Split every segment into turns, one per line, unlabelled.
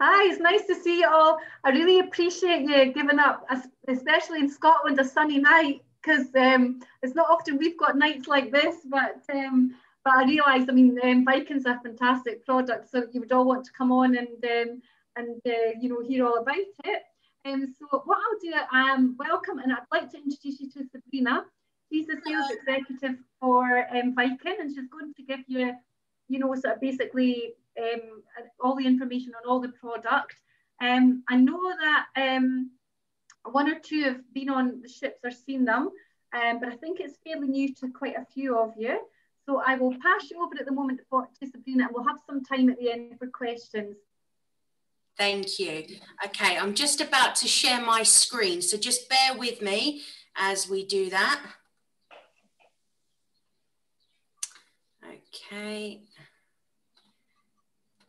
Hi, it's nice to see you all. I really appreciate you giving up, especially in Scotland, a sunny night, because it's not often we've got nights like this, but I realise, I mean, Viking's a fantastic product, so you would all want to come on and you know, hear all about it. So what I'll do, welcome, and I'd like to introduce you to Sabrina. She's the sales executive for Viking, and she's going to give you, you know, sort of basically all the information on all the product. I know that one or two have been on the ships or seen them, but I think it's fairly new to quite a few of you. So I will pass you over at the moment to Sabrina, and we'll have some time at the end for questions.
Thank you. Okay, I'm just about to share my screen, so just bear with me as we do that. Okay.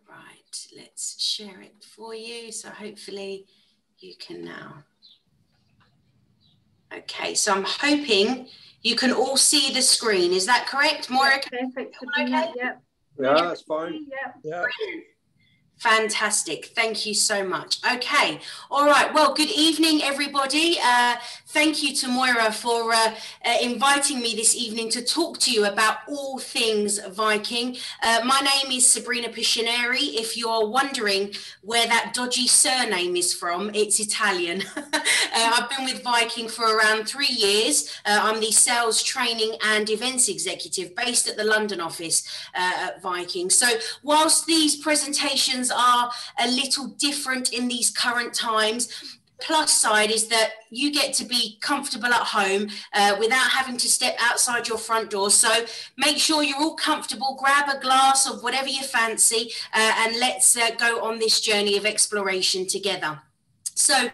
Right, let's share it for you. So hopefully you can now. Okay, so I'm hoping you can all see the screen. Is that correct, Moira?
Perfect.
Okay.
Yeah,
that's fine.
Yeah.
Brilliant. Fantastic. Thank you so much. Okay. All right. Well, good evening, everybody. Thank you to Moira for inviting me this evening to talk to you about all things Viking. My name is Sabrina Piscineri. If you're wondering where that dodgy surname is from, it's Italian. I've been with Viking for around 3 years. I'm the sales training and events executive based at the London office at Viking. So whilst these presentations are a little different in these current times, plus side is that you get to be comfortable at home without having to step outside your front door. So make sure you're all comfortable, grab a glass of whatever you fancy, and let's go on this journey of exploration together. So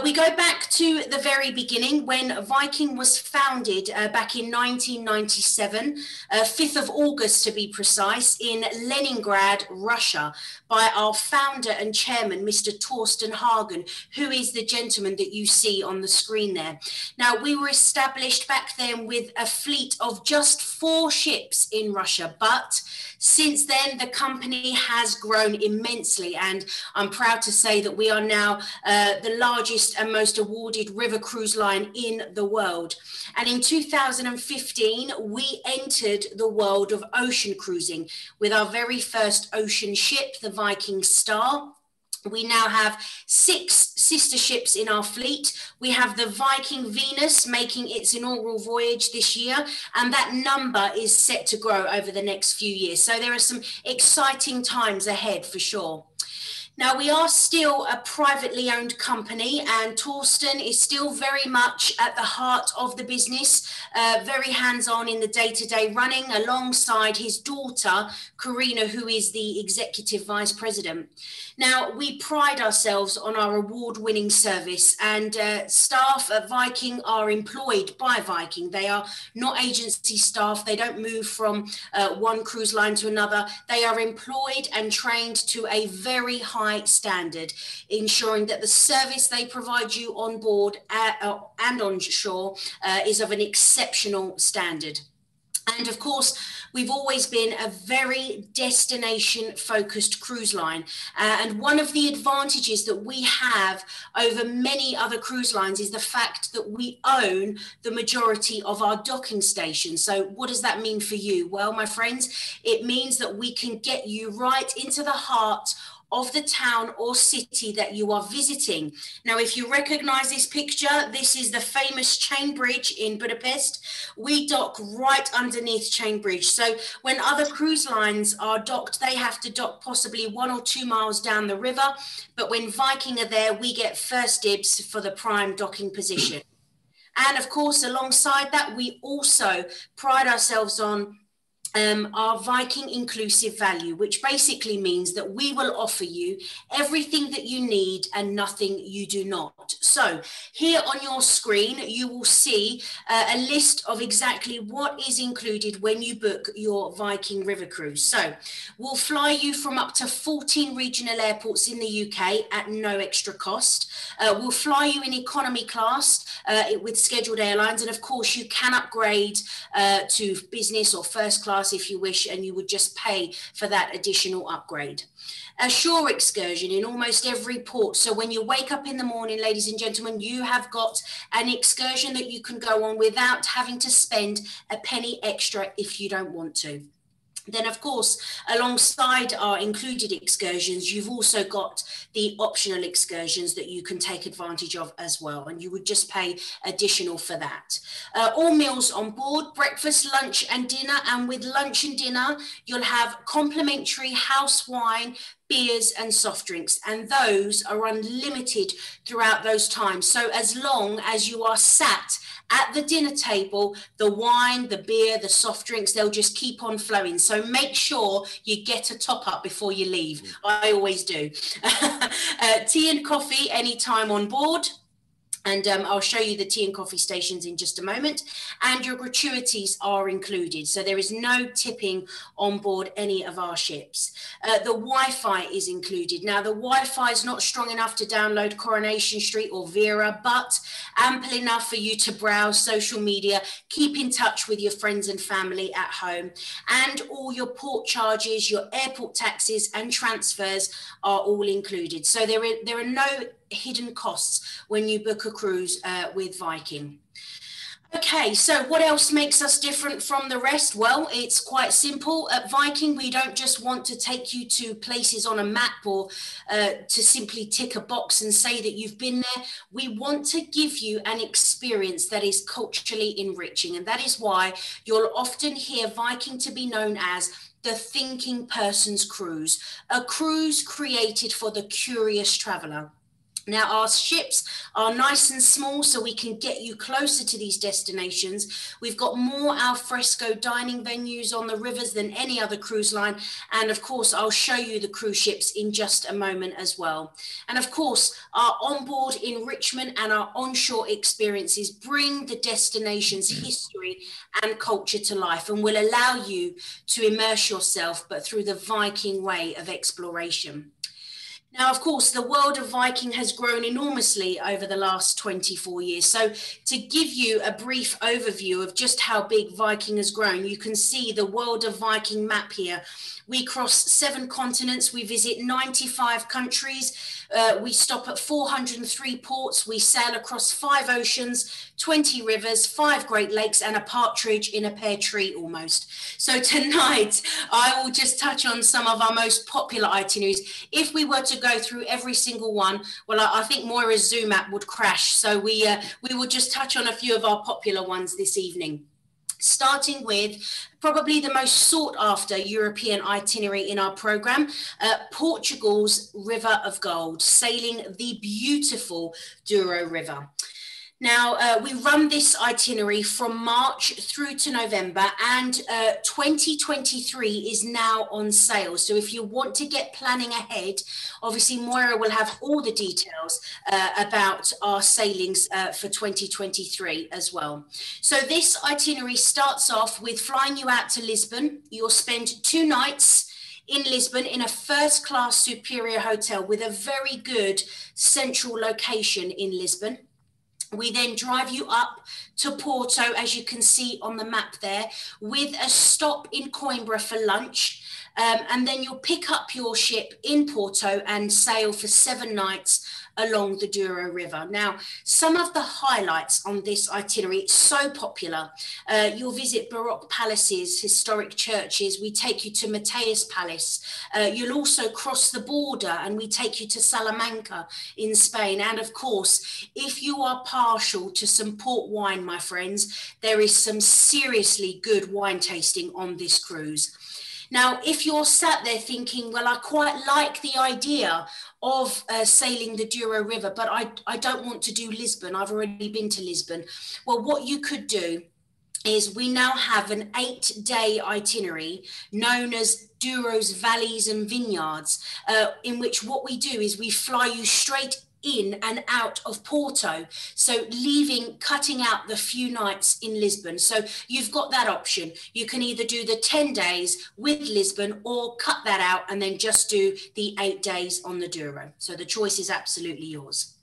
we go back to the very beginning when Viking was founded back in 1997, 5th of August to be precise, in Leningrad, Russia, by our founder and chairman, Mr. Torsten Hagen, who is the gentleman that you see on the screen there. Now, we were established back then with a fleet of just 4 ships in Russia, but since then, the company has grown immensely, and I'm proud to say that we are now the largest and most awarded river cruise line in the world. And in 2015, we entered the world of ocean cruising with our very first ocean ship, the Viking Star. We now have 6 sister ships in our fleet. We have the Viking Venus making its inaugural voyage this year, and that number is set to grow over the next few years. So there are some exciting times ahead for sure. Now, we are still a privately owned company, and Torsten is still very much at the heart of the business, very hands-on in the day-to-day running alongside his daughter, Karina, who is the executive vice president. Now, we pride ourselves on our award-winning service, and staff at Viking are employed by Viking. They are not agency staff. They don't move from one cruise line to another. They are employed and trained to a very high standard, ensuring that the service they provide you on board and on shore is of an exceptional standard. And of course, we've always been a very destination-focused cruise line. And one of the advantages that we have over many other cruise lines is the fact that we own the majority of our docking stations. So what does that mean for you? Well, my friends, it means that we can get you right into the heart of the town or city that you are visiting. Now, if you recognize this picture, this is the famous Chain Bridge in Budapest. We dock right underneath Chain Bridge. So when other cruise lines are docked, they have to dock possibly 1 or 2 miles down the river. But when Viking are there, we get first dibs for the prime docking position. And of course, alongside that, we also pride ourselves on our Viking inclusive value, which basically means that we will offer you everything that you need and nothing you do not. So here on your screen, you will see a list of exactly what is included when you book your Viking river cruise. So we'll fly you from up to 14 regional airports in the UK at no extra cost. We'll fly you in economy class with scheduled airlines. And of course, you can upgrade to business or first class class if you wish, and you would just pay for that additional upgrade. A shore excursion in almost every port. So when you wake up in the morning, ladies and gentlemen, you have got an excursion that you can go on without having to spend a penny extra if you don't want to. Then, of course, alongside our included excursions, you've also got the optional excursions that you can take advantage of as well, and you would just pay additional for that. All meals on board, breakfast, lunch and dinner, and with lunch and dinner, you'll have complimentary house wine, beers and soft drinks, and those are unlimited throughout those times. So as long as you are sat at the dinner table, the wine, the beer, the soft drinks, they'll just keep on flowing. So make sure you get a top up before you leave. I always do. Tea and coffee anytime on board. And I'll show you the tea and coffee stations in just a moment. And your gratuities are included. So there is no tipping on board any of our ships. The Wi-Fi is included. Now, the Wi-Fi is not strong enough to download Coronation Street or Vera, but ample enough for you to browse social media, keep in touch with your friends and family at home. And all your port charges, your airport taxes and transfers are all included. So there are no hidden costs when you book a cruise with Viking. Okay, so what else makes us different from the rest? Well, it's quite simple. At Viking, we don't just want to take you to places on a map or to simply tick a box and say that you've been there. We want to give you an experience that is culturally enriching, and that is why you'll often hear Viking to be known as the thinking person's cruise, a cruise created for the curious traveler. Now, our ships are nice and small, so we can get you closer to these destinations. We've got more al fresco dining venues on the rivers than any other cruise line. And of course, I'll show you the cruise ships in just a moment as well. And of course, our onboard enrichment and our onshore experiences bring the destination's history and culture to life and will allow you to immerse yourself, but through the Viking way of exploration. Now, of course, the world of Viking has grown enormously over the last 24 years. So to give you a brief overview of just how big Viking has grown, you can see the World of Viking map here. We cross 7 continents, we visit 95 countries, we stop at 403 ports, we sail across 5 oceans, 20 rivers, 5 Great Lakes, and a partridge in a pear tree almost. So tonight, I will just touch on some of our most popular itineraries. If we were to go through every single one, well, I think Moira's Zoom app would crash. So we will just touch on a few of our popular ones this evening. Starting with probably the most sought after European itinerary in our program, Portugal's River of Gold, sailing the beautiful Douro River. Now, we run this itinerary from March through to November, and 2023 is now on sale. So if you want to get planning ahead, obviously Moira will have all the details about our sailings for 2023 as well. So this itinerary starts off with flying you out to Lisbon. You'll spend 2 nights in Lisbon in a first-class superior hotel with a very good central location in Lisbon. We then drive you up to Porto, as you can see on the map there, with a stop in Coimbra for lunch. And then you'll pick up your ship in Porto and sail for 7 nights along the Douro River. Now, some of the highlights on this itinerary, it's so popular. You'll visit Baroque palaces, historic churches. We take you to Mateus Palace. You'll also cross the border and we take you to Salamanca in Spain. And of course, if you are partial to some port wine, my friends, there is some seriously good wine tasting on this cruise. Now, if you're sat there thinking, well, I quite like the idea of sailing the Douro River, but I don't want to do Lisbon. I've already been to Lisbon. Well, what you could do is we now have an 8-day itinerary known as Douro's Valleys and Vineyards, in which what we do is we fly you straight in and out of Porto, so cutting out the few nights in Lisbon. So you've got that option. You can either do the 10 days with Lisbon or cut that out and then just do the 8 days on the Douro. So the choice is absolutely yours.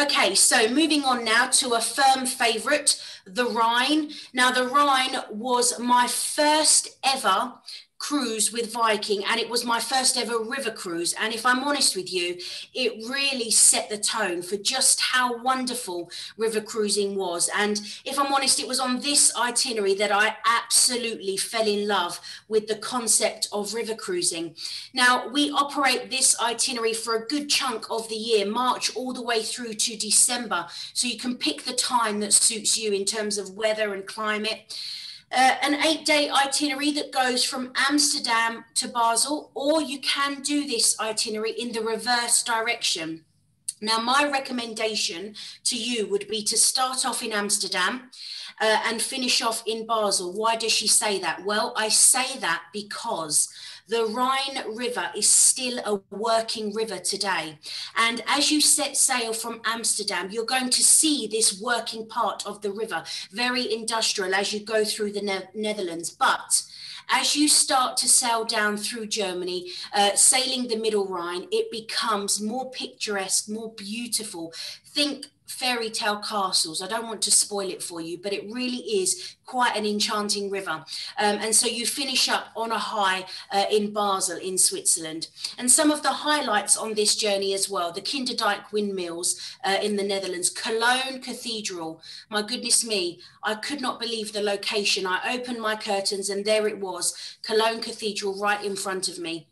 Okay, so moving on now to a firm favourite, the Rhine. Now, the Rhine was my first ever cruise with Viking, and it was my first ever river cruise. And if I'm honest with you, it really set the tone for just how wonderful river cruising was. And if I'm honest, it was on this itinerary that I absolutely fell in love with the concept of river cruising. Now, we operate this itinerary for a good chunk of the year, March all the way through to December. So you can pick the time that suits you in terms of weather and climate. An 8-day itinerary that goes from Amsterdam to Basel, or you can do this itinerary in the reverse direction. Now, my recommendation to you would be to start off in Amsterdam and finish off in Basel. Why does she say that? Well, I say that because the Rhine River is still a working river today. And as you set sail from Amsterdam, you're going to see this working part of the river, very industrial as you go through the Netherlands. But as you start to sail down through Germany, sailing the Middle Rhine, it becomes more picturesque, more beautiful. Think fairy tale castles. I don't want to spoil it for you, but it really is quite an enchanting river. And so you finish up on a high in Basel in Switzerland. And some of the highlights on this journey as well, the Kinderdijk windmills in the Netherlands, Cologne Cathedral. My goodness me, I could not believe the location. I opened my curtains and there it was, Cologne Cathedral right in front of me.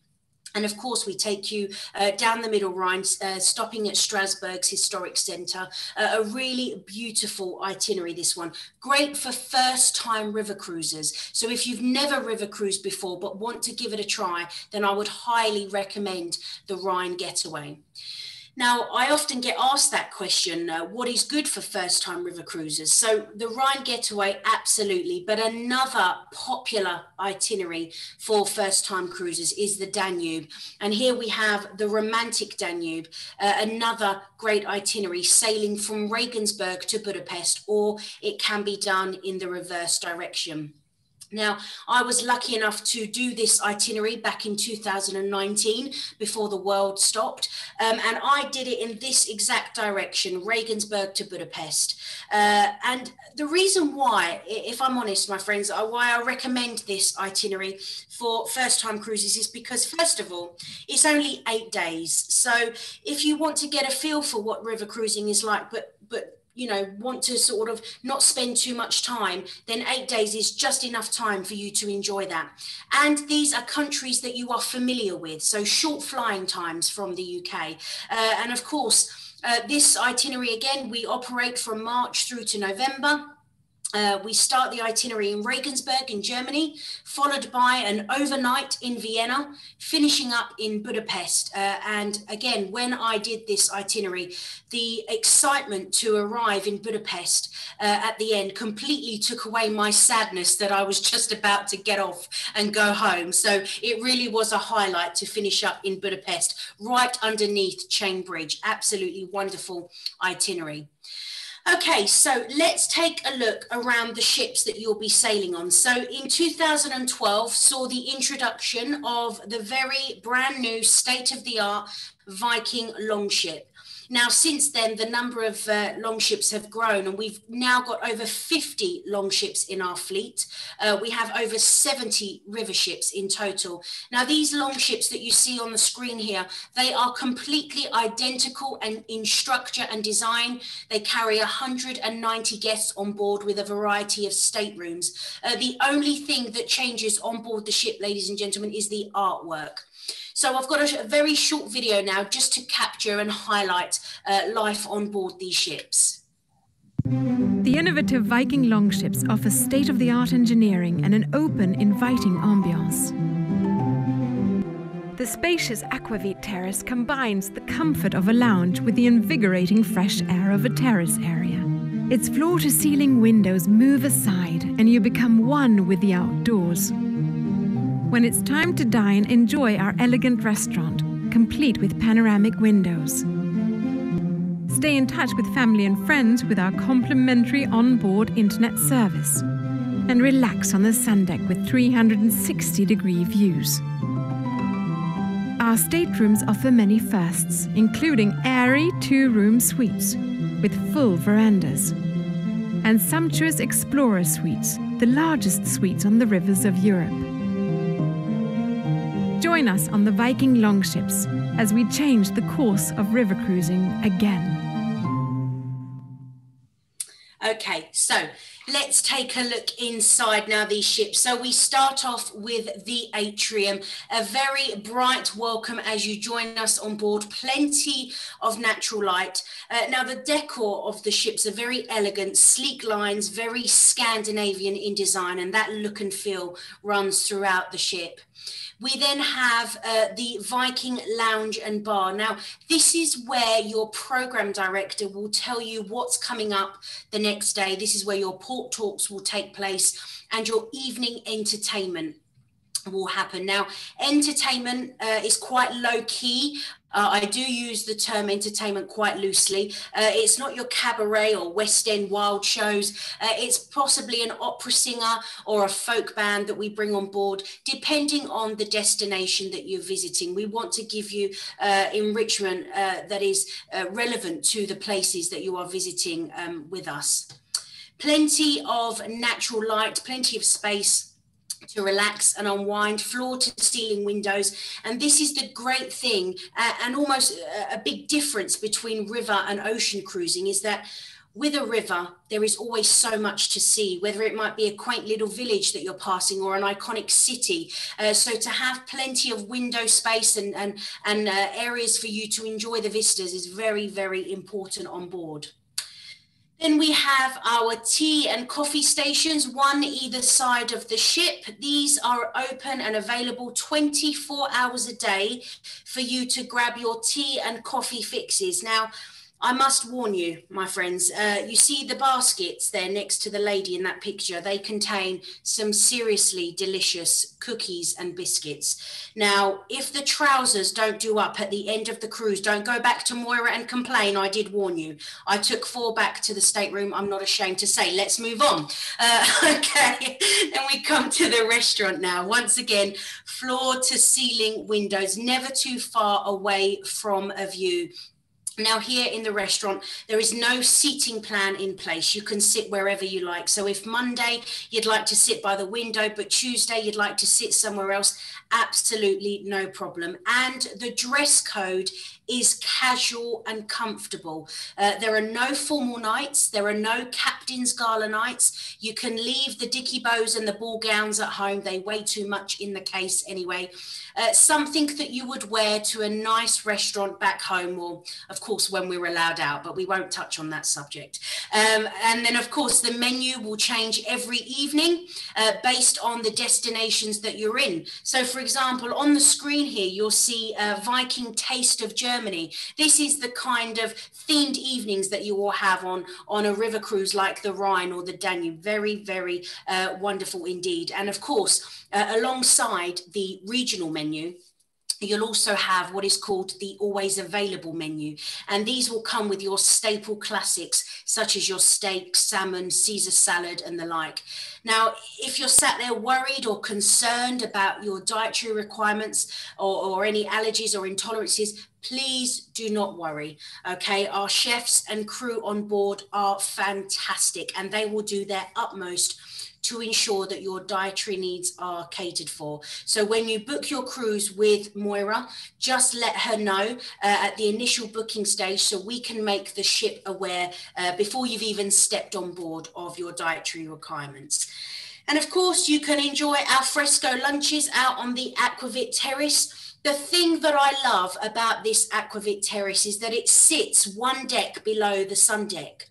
And of course, we take you down the Middle Rhine, stopping at Strasbourg's Historic Centre. A really beautiful itinerary, this one. Great for first-time river cruisers. So if you've never river cruised before but want to give it a try, then I would highly recommend the Rhine Getaway. Now, I often get asked that question, what is good for first-time river cruisers? So the Rhine Getaway, absolutely, but another popular itinerary for first-time cruisers is the Danube. And here we have the romantic Danube, another great itinerary, sailing from Regensburg to Budapest, or it can be done in the reverse direction. Now, I was lucky enough to do this itinerary back in 2019 before the world stopped. And I did it in this exact direction, Regensburg to Budapest. And the reason why, if I'm honest, my friends, why I recommend this itinerary for first-time cruises is because, first of all, it's only 8 days. So if you want to get a feel for what river cruising is like, but you know, want to sort of not spend too much time, then 8 days is just enough time for you to enjoy that. And these are countries that you are familiar with, so short flying times from the UK. And of course, this itinerary, again, we operate from March through to November. We start the itinerary in Regensburg in Germany, followed by an overnight in Vienna, finishing up in Budapest. And again, when I did this itinerary, the excitement to arrive in Budapest at the end completely took away my sadness that I was just about to get off and go home. So it really was a highlight to finish up in Budapest, right underneath Chain Bridge. Absolutely wonderful itinerary. Okay, so let's take a look around the ships that you'll be sailing on. So in 2012 saw the introduction of the very brand new state-of-the-art Viking Longship. Now, since then, the number of longships have grown, and we've now got over 50 longships in our fleet. We have over 70 river ships in total. Now, these longships that you see on the screen here, they are completely identical and in structure and design. They carry 190 guests on board with a variety of staterooms. The only thing that changes on board the ship, ladies and gentlemen, is the artwork. So I've got a very short video now just to capture and highlight life on board these ships.
The innovative Viking longships offer state-of-the-art engineering and an open, inviting ambiance. The spacious aquavit terrace combines the comfort of a lounge with the invigorating fresh air of a terrace area. Its floor-to-ceiling windows move aside and you become one with the outdoors. When it's time to dine, enjoy our elegant restaurant, complete with panoramic windows. Stay in touch with family and friends with our complimentary onboard internet service. And relax on the sun deck with 360-degree views. Our staterooms offer many firsts, including airy 2-room suites, with full verandas. And sumptuous explorer suites, the largest suites on the rivers of Europe. Join us on the Viking Longships as we change the course of river cruising again.
Okay, so let's take a look inside now these ships. So we start off with the atrium, a very bright welcome as you join us on board, plenty of natural light. Now the decor of the ships are very elegant, sleek lines, very Scandinavian in design, and that look and feel runs throughout the ship. We then have the Viking Lounge and Bar. Now, this is where your program director will tell you what's coming up the next day. This is where your port talks will take place and your evening entertainment will happen. Now, entertainment is quite low key. I do use the term entertainment quite loosely. It's not your cabaret or West End wild shows. It's possibly an opera singer or a folk band that we bring on board, depending on the destination that you're visiting. We want to give you enrichment that is relevant to the places that you are visiting with us. Plenty of natural light, plenty of space to relax and unwind, floor to ceiling windows. And this is the great thing and almost a big difference between river and ocean cruising, is that with a river, there is always so much to see, whether it might be a quaint little village that you're passing or an iconic city. So to have plenty of window space and areas for you to enjoy the vistas is very, very important on board. Then we have our tea and coffee stations, one either side of the ship. These are open and available 24 hours a day for you to grab your tea and coffee fixes. Now, I must warn you, my friends, you see the baskets there next to the lady in that picture. They contain some seriously delicious cookies and biscuits. Now, if the trousers don't do up at the end of the cruise, don't go back to Moira and complain. I did warn you. I took 4 back to the stateroom. I'm not ashamed to say. Let's move on. Okay, then we come to the restaurant now. Once again, floor to ceiling windows, never too far away from a view. Now here in the restaurant, there is no seating plan in place. You can sit wherever you like. So if Monday you'd like to sit by the window, but Tuesday you'd like to sit somewhere else, absolutely no problem. And the dress code is casual and comfortable. There are no formal nights. There are no captain's gala nights. You can leave the dicky bows and the ball gowns at home. They weigh too much in the case anyway. Something that you would wear to a nice restaurant back home, or of course when we're allowed out, but we won't touch on that subject. And then of course the menu will change every evening based on the destinations that you're in. So for example, on the screen here, you'll see Viking Taste of Germany. This is the kind of themed evenings that you will have on a river cruise like the Rhine or the Danube. Very, very wonderful indeed. And of course, alongside the regional menu, you'll also have what is called the always available menu. And these will come with your staple classics, such as your steak, salmon, Caesar salad, and the like. Now, if you're sat there worried or concerned about your dietary requirements or any allergies or intolerances, please do not worry, okay? Our chefs and crew on board are fantastic, and they will do their utmost to ensure that your dietary needs are catered for. So when you book your cruise with Moira, just let her know at the initial booking stage so we can make the ship aware before you've even stepped on board of your dietary requirements. And of course, you can enjoy al fresco lunches out on the Aquavit Terrace. The thing that I love about this Aquavit Terrace is that it sits one deck below the sun deck.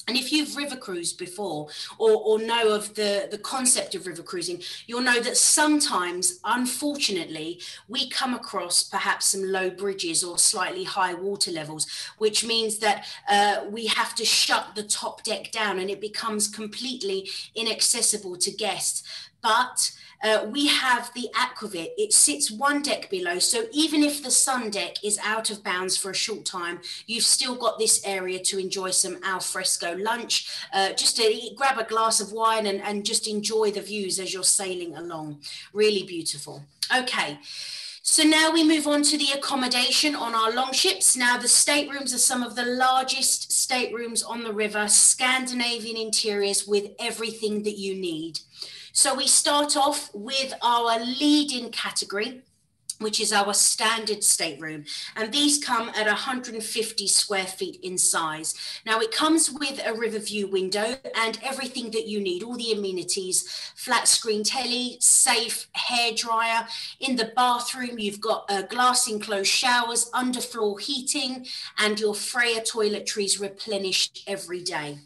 And if you've river cruised before or know of the concept of river cruising, you'll know that sometimes, unfortunately, we come across perhaps some low bridges or slightly high water levels, which means that we have to shut the top deck down and it becomes completely inaccessible to guests. But we have the Aquavit. It sits one deck below. So even if the sun deck is out of bounds for a short time, you've still got this area to enjoy some al fresco lunch, just to grab a glass of wine and just enjoy the views as you're sailing along. Really beautiful. Okay. So now we move on to the accommodation on our longships. Now the staterooms are some of the largest staterooms on the river, Scandinavian interiors with everything that you need. So we start off with our lead-in category, which is our standard stateroom. And these come at 150 square feet in size. Now it comes with a river view window and everything that you need, all the amenities, flat screen telly, safe hairdryer. In the bathroom, you've got glass enclosed showers, underfloor heating, and your Freya toiletries replenished every day.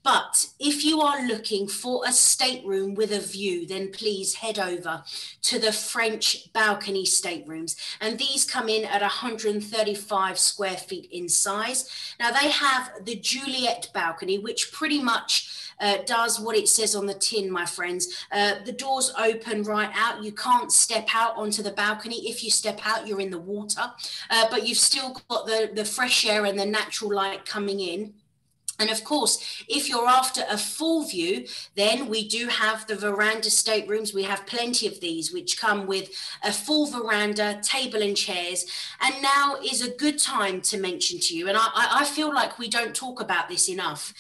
But if you are looking for a stateroom with a view, then please head over to the French balcony staterooms. And these come in at 135 square feet in size. Now they have the Juliet balcony, which pretty much does what it says on the tin, my friends. The doors open right out. You can't step out onto the balcony. If you step out, you're in the water, but you've still got the fresh air and the natural light coming in. And of course, if you're after a full view, then we do have the veranda staterooms. We have plenty of these, which come with a full veranda, table and chairs. And now is a good time to mention to you, and I feel like we don't talk about this enough.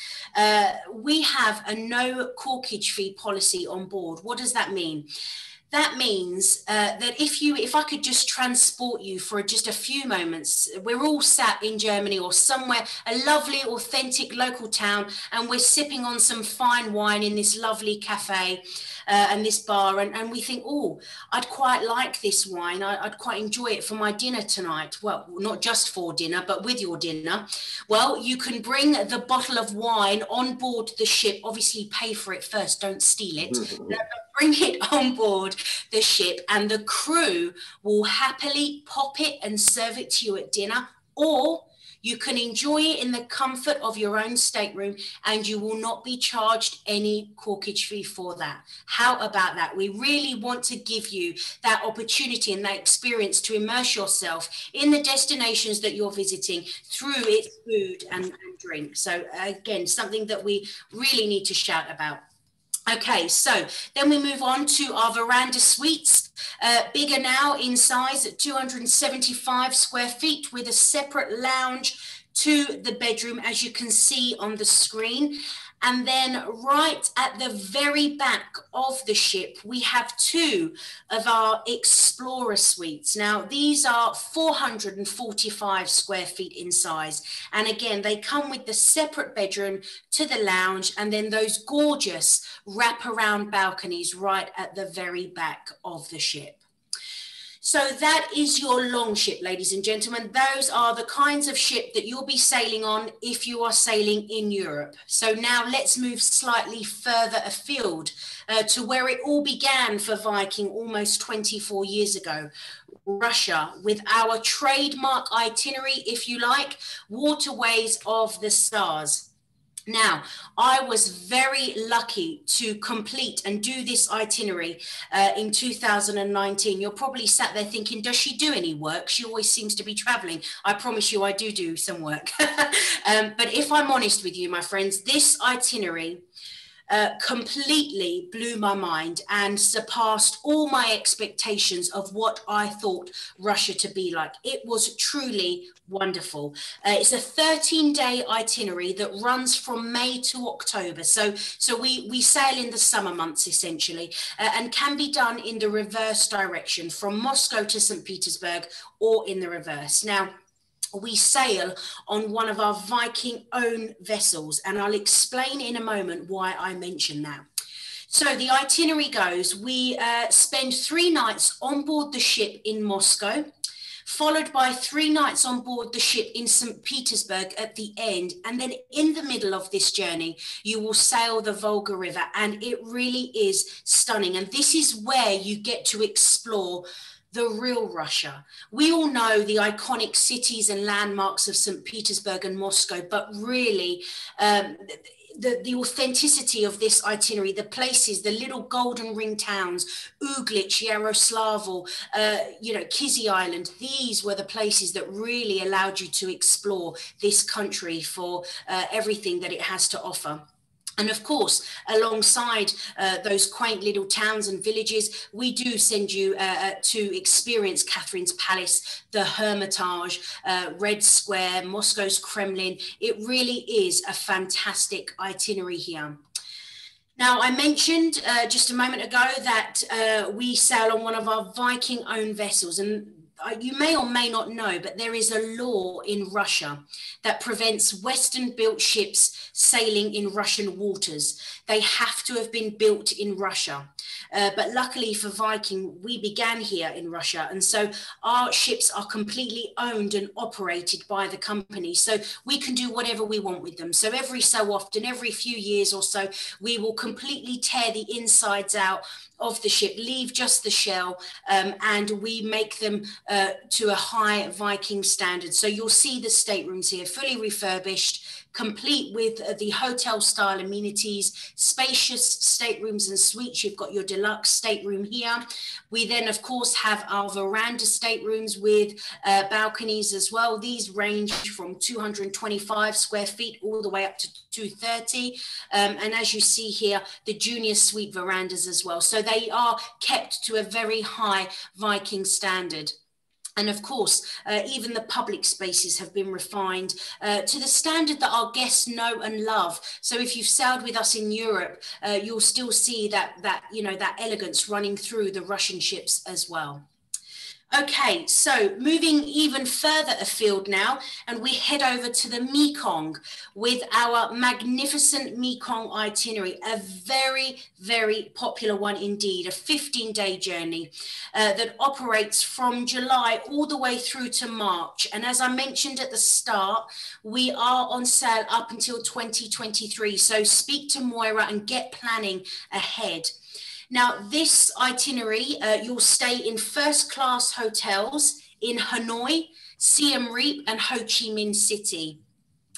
We have a no corkage fee policy on board. What does that mean? That means that if I could just transport you for just a few moments, we're all sat in Germany or somewhere, a lovely, authentic local town, and we're sipping on some fine wine in this lovely cafe and this bar, and we think, oh, I'd quite like this wine. I'd quite enjoy it for my dinner tonight. Well, not just for dinner, but with your dinner. Well, you can bring the bottle of wine on board the ship. Obviously, pay for it first. Don't steal it. Bring it on board the ship, and the crew will happily pop it and serve it to you at dinner, or you can enjoy it in the comfort of your own stateroom, and you will not be charged any corkage fee for that. How about that? We really want to give you that opportunity and that experience to immerse yourself in the destinations that you're visiting through its food and drink. So again, something that we really need to shout about. Okay, so then we move on to our veranda suites, bigger now in size at 275 square feet with a separate lounge to the bedroom, as you can see on the screen. And then right at the very back of the ship, we have two of our Explorer suites. Now, these are 445 square feet in size. And again, they come with the separate bedroom to the lounge, and then those gorgeous wraparound balconies right at the very back of the ship. So that is your longship, ladies and gentlemen. Those are the kinds of ship that you'll be sailing on if you are sailing in Europe. So now let's move slightly further afield to where it all began for Viking almost 24 years ago. Russia, with our trademark itinerary, if you like, Waterways of the Tsars. Now, I was very lucky to complete and do this itinerary in 2019. You're probably sat there thinking, does she do any work? She always seems to be traveling. I promise you I do some work. But if I'm honest with you, my friends, this itinerary completely blew my mind and surpassed all my expectations of what I thought Russia to be like. It was truly wonderful. It's a 13-day itinerary that runs from May to October. So we sail in the summer months essentially, and can be done in the reverse direction from Moscow to St. Petersburg, or in the reverse. Now, we sail on one of our Viking own vessels, and I'll explain in a moment why I mention that. So the itinerary goes, we spend 3 nights on board the ship in Moscow, followed by 3 nights on board the ship in St. Petersburg at the end. And then in the middle of this journey, you will sail the Volga River, and it really is stunning. And this is where you get to explore the real Russia. We all know the iconic cities and landmarks of St. Petersburg and Moscow, but really the authenticity of this itinerary, the places, the little golden ring towns, Uglitch, Yaroslavl, Kizzy Island, these were the places that really allowed you to explore this country for everything that it has to offer. And of course, alongside those quaint little towns and villages, we do send you to experience Catherine's Palace, the Hermitage, Red Square, Moscow's Kremlin. It really is a fantastic itinerary here. Now, I mentioned just a moment ago that we sail on one of our Viking-owned vessels, and you may or may not know, but there is a law in Russia that prevents Western-built ships sailing in Russian waters. They have to have been built in Russia. But luckily for Viking, we began here in Russia. And so our ships are completely owned and operated by the company. So we can do whatever we want with them. So every so often, every few years or so, we will completely tear the insides out of the ship, leave just the shell, and we make them to a high Viking standard. So you'll see the staterooms here, fully refurbished, complete with the hotel style amenities, spacious staterooms and suites. You've got your deluxe stateroom here. We then of course have our veranda staterooms with balconies as well. These range from 225 square feet all the way up to 230. And as you see here, the junior suite verandas as well. So they are kept to a very high Viking standard. And of course, even the public spaces have been refined to the standard that our guests know and love. So if you've sailed with us in Europe, you'll still see that elegance running through the Russian ships as well. Okay, so moving even further afield now, and we head over to the Mekong with our magnificent Mekong itinerary, a very, very popular one indeed, a 15-day journey that operates from July all the way through to March. And as I mentioned at the start, we are on sale up until 2023. So speak to Moira and get planning ahead. Now, this itinerary, you'll stay in first-class hotels in Hanoi, Siem Reap, and Ho Chi Minh City.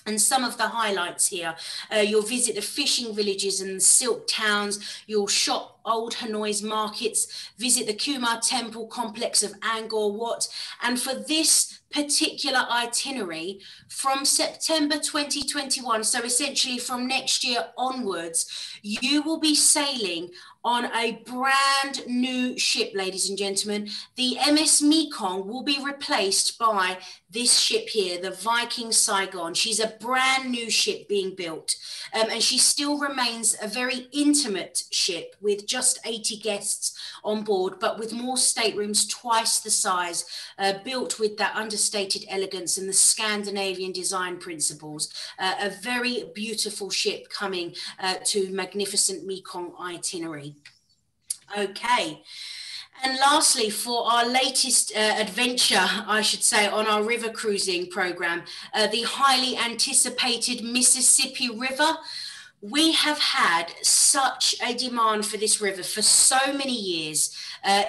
And some of the highlights here, you'll visit the fishing villages and the silk towns, you'll shop old Hanoi's markets, visit the Kumar Temple complex of Angkor Wat. And for this particular itinerary, from September 2021, so essentially from next year onwards, you will be sailing on a brand new ship, ladies and gentlemen. The MS Mekong will be replaced by this ship here, the Viking Saigon. She's a brand new ship being built, and she still remains a very intimate ship with just 80 guests on board, but with more staterooms, twice the size, built with that understated elegance and the Scandinavian design principles. A very beautiful ship coming to magnificent Mekong itinerary. Okay. And lastly, for our latest adventure, I should say, on our river cruising program, the highly anticipated Mississippi River. We have had such a demand for this river for so many years,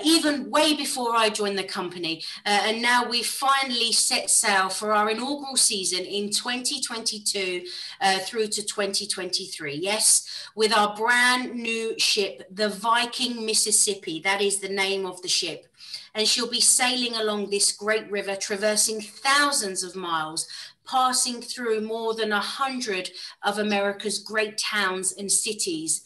even way before I joined the company. And now we finally set sail for our inaugural season in 2022 through to 2023. Yes, with our brand new ship, the Viking Mississippi. That is the name of the ship. And she'll be sailing along this great river, traversing thousands of miles, passing through more than 100 of America's great towns and cities.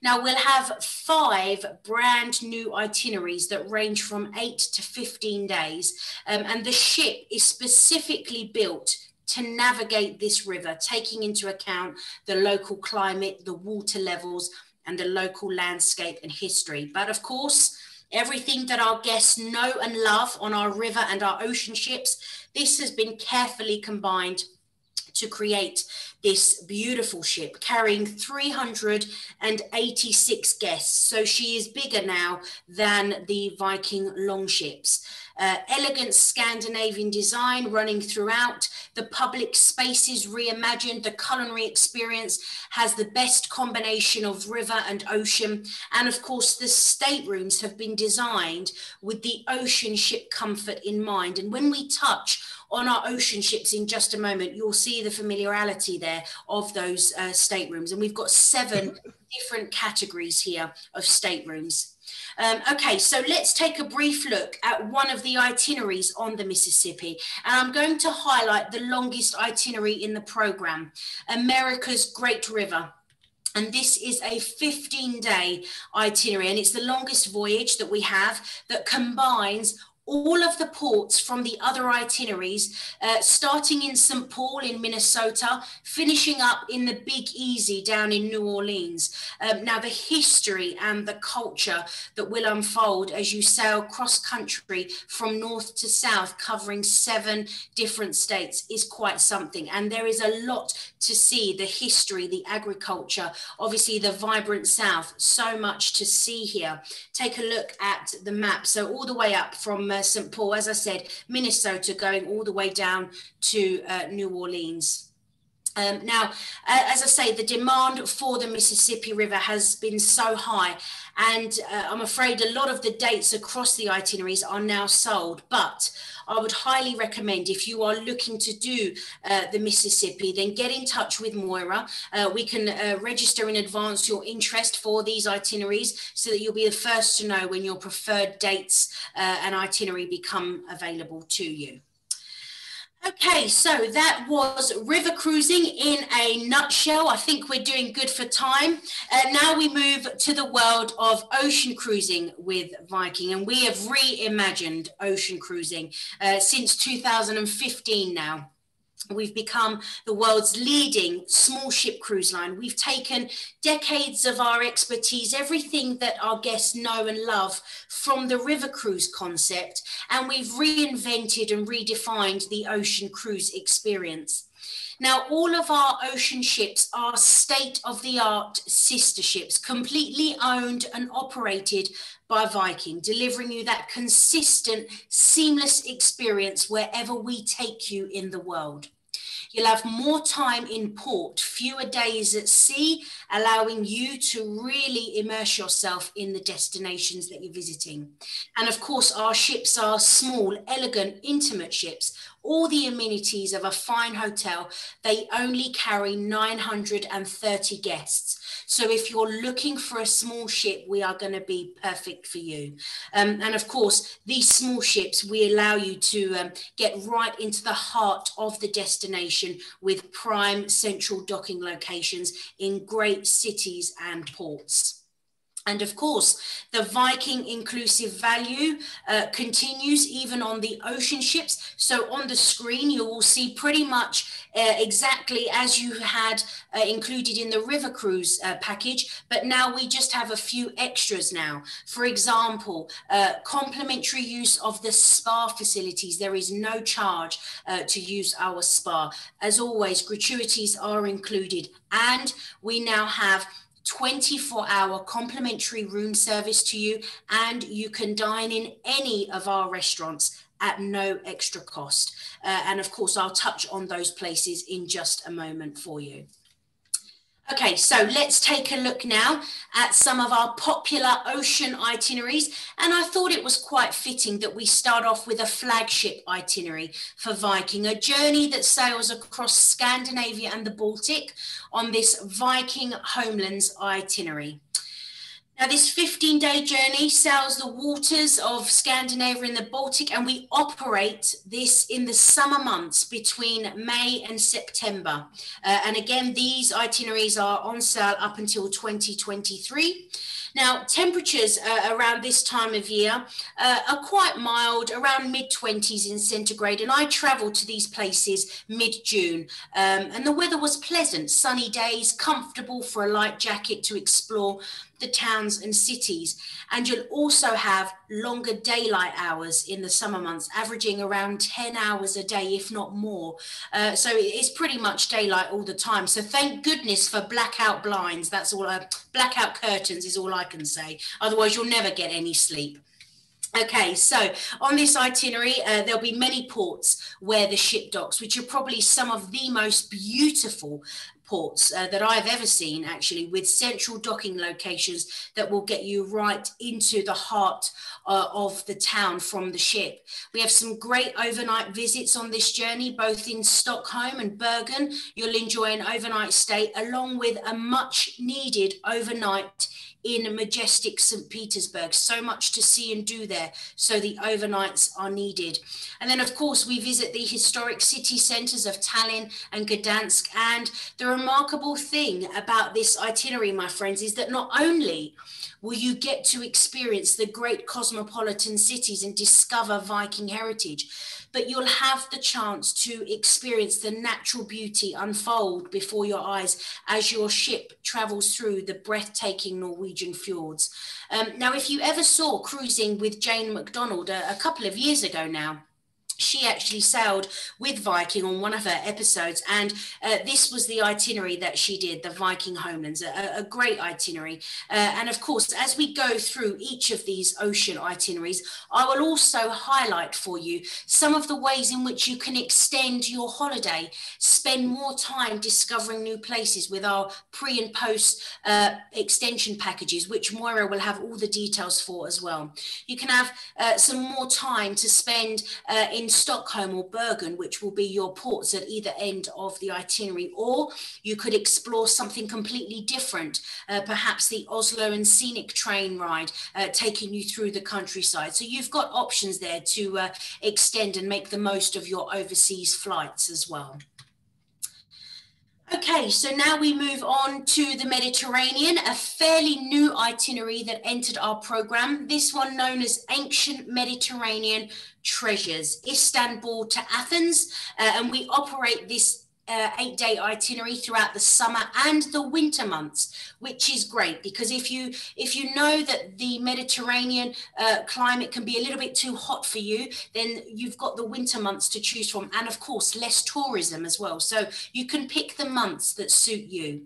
Now, we'll have 5 brand new itineraries that range from 8 to 15 days. And the ship is specifically built to navigate this river, taking into account the local climate, the water levels, and the local landscape and history. But of course, everything that our guests know and love on our river and our ocean ships, this has been carefully combined to create this beautiful ship carrying 386 guests. So she is bigger now than the Viking Longships. Elegant Scandinavian design running throughout, the public spaces reimagined, the culinary experience has the best combination of river and ocean. And of course, the staterooms have been designed with the ocean ship comfort in mind. And when we touch on our ocean ships in just a moment, you'll see the familiarity there of those staterooms. And we've got 7 different categories here of staterooms. Okay, so let's take a brief look at one of the itineraries on the Mississippi. And I'm going to highlight the longest itinerary in the program, America's Great River. And this is a 15-day itinerary, and it's the longest voyage that we have that combines all of the ports from the other itineraries, starting in St. Paul in Minnesota, finishing up in the Big Easy down in New Orleans. Now, the history and the culture that will unfold as you sail cross-country from north to south, covering 7 different states, is quite something. And there is a lot to see: the history, the agriculture, obviously the vibrant South, so much to see here. Take a look at the map. So all the way up from St. Paul, as I said, Minnesota, going all the way down to New Orleans. Now, as I say, the demand for the Mississippi River has been so high, and I'm afraid a lot of the dates across the itineraries are now sold, but I would highly recommend, if you are looking to do the Mississippi, then get in touch with Moira. We can register in advance your interest for these itineraries so that you'll be the first to know when your preferred dates and itinerary become available to you. Okay, so that was river cruising in a nutshell. I think we're doing good for time. Now we move to the world of ocean cruising with Viking, and we have reimagined ocean cruising since 2015 now. We've become the world's leading small ship cruise line. We've taken decades of our expertise, everything that our guests know and love from the river cruise concept, and we've reinvented and redefined the ocean cruise experience. Now, all of our ocean ships are state-of-the-art sister ships, completely owned and operated by Viking, delivering you that consistent, seamless experience wherever we take you in the world. You'll have more time in port, fewer days at sea, allowing you to really immerse yourself in the destinations that you're visiting. And of course, our ships are small, elegant, intimate ships, all the amenities of a fine hotel. They only carry 930 guests. So if you're looking for a small ship, we are going to be perfect for you. And of course, these small ships, we allow you to get right into the heart of the destination with prime central docking locations in great cities and ports. And of course, the Viking inclusive value continues even on the ocean ships. So on the screen, you will see pretty much exactly as you had included in the river cruise package, but now we just have a few extras now. For example, complimentary use of the spa facilities. There is no charge to use our spa. As always, gratuities are included, and we now have 24-hour complimentary room service to you, and you can dine in any of our restaurants at no extra cost. And of course, I'll touch on those places in just a moment for you. Okay, so let's take a look now at some of our popular ocean itineraries. And I thought it was quite fitting that we start off with a flagship itinerary for Viking, a journey that sails across Scandinavia and the Baltic on this Viking Homelands itinerary. Now, this 15-day journey sails the waters of Scandinavia and the Baltic, and we operate this in the summer months between May and September. And again, these itineraries are on sale up until 2023. Now, temperatures around this time of year are quite mild, around mid-20s in centigrade, and I travelled to these places mid-June, and the weather was pleasant, sunny days, comfortable for a light jacket to explore the towns and cities. And you'll also have longer daylight hours in the summer months, averaging around 10 hours a day, if not more. So it's pretty much daylight all the time. So thank goodness for blackout blinds. That's all, blackout curtains is all I can say. Otherwise, you'll never get any sleep. Okay, so on this itinerary, there'll be many ports where the ship docks, which are probably some of the most beautiful ports that I've ever seen, actually, with central docking locations that will get you right into the heart of the town from the ship. We have some great overnight visits on this journey, both in Stockholm and Bergen. You'll enjoy an overnight stay along with a much needed overnight in majestic St. Petersburg. So much to see and do there, so the overnights are needed. And then, of course, we visit the historic city centres of Tallinn and Gdansk. And the remarkable thing about this itinerary, my friends, is that not only will you get to experience the great cosmopolitan cities and discover Viking heritage, but you'll have the chance to experience the natural beauty unfold before your eyes as your ship travels through the breathtaking Norwegian fjords. Now, if you ever saw Cruising with Jane McDonald a couple of years ago now, she actually sailed with Viking on one of her episodes, and this was the itinerary that she did, the Viking Homelands, a great itinerary. And of course, as we go through each of these ocean itineraries, I will also highlight for you some of the ways in which you can extend your holiday, spend more time discovering new places with our pre and post extension packages, which Moira will have all the details for as well. You can have some more time to spend in Stockholm or Bergen, which will be your ports at either end of the itinerary, or you could explore something completely different, perhaps the Oslo and Scenic train ride, taking you through the countryside. So you've got options there to extend and make the most of your overseas flights as well. Okay, so now we move on to the Mediterranean, a fairly new itinerary that entered our program. This one known as Ancient Mediterranean Treasures, Istanbul to Athens, and we operate this 8-day itinerary throughout the summer and the winter months, which is great because if you know that the Mediterranean climate can be a little bit too hot for you, then you've got the winter months to choose from, and of course less tourism as well, so you can pick the months that suit you.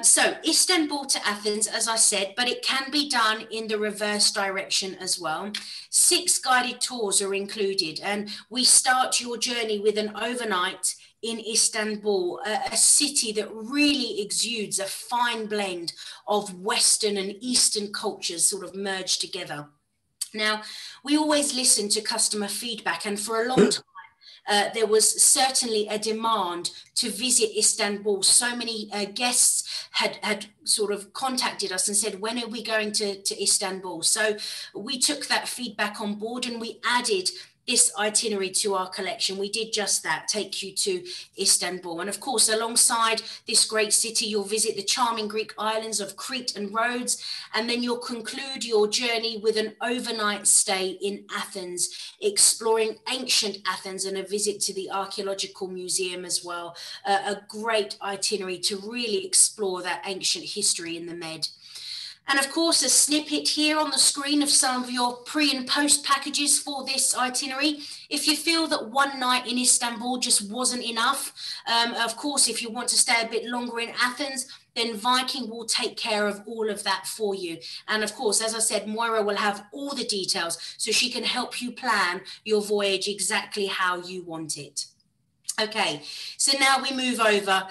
So Istanbul to Athens, as I said, but it can be done in the reverse direction as well. 6 guided tours are included, and we start your journey with an overnight in Istanbul, a city that really exudes a fine blend of Western and Eastern cultures sort of merged together. Now, we always listen to customer feedback, and for a long time, there was certainly a demand to visit Istanbul. So many guests had sort of contacted us and said, when are we going to Istanbul? So we took that feedback on board and we added this itinerary to our collection. We did just that, take you to Istanbul. And of course, alongside this great city, you'll visit the charming Greek islands of Crete and Rhodes, and then you'll conclude your journey with an overnight stay in Athens, exploring ancient Athens and a visit to the Archaeological Museum as well. A great itinerary to really explore that ancient history in the Med. And of course, a snippet here on the screen of some of your pre and post packages for this itinerary. If you feel that one night in Istanbul just wasn't enough, of course, if you want to stay a bit longer in Athens, then Viking will take care of all of that for you. And of course, as I said, Moira will have all the details so she can help you plan your voyage exactly how you want it. Okay, so now we move over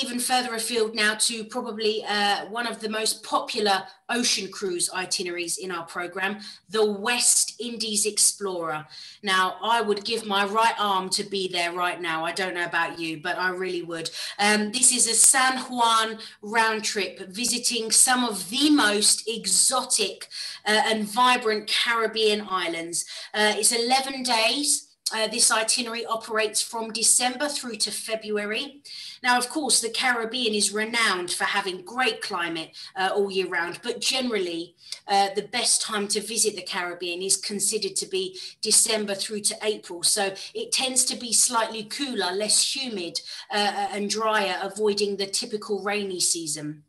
even further afield now to probably one of the most popular ocean cruise itineraries in our program, the West Indies Explorer. Now, I would give my right arm to be there right now. I don't know about you, but I really would. This is a San Juan round trip, visiting some of the most exotic and vibrant Caribbean islands. It's 11 days. This itinerary operates from December through to February. Now, of course, the Caribbean is renowned for having great climate all year round, but generally the best time to visit the Caribbean is considered to be December through to April. So it tends to be slightly cooler, less humid and drier, avoiding the typical rainy season.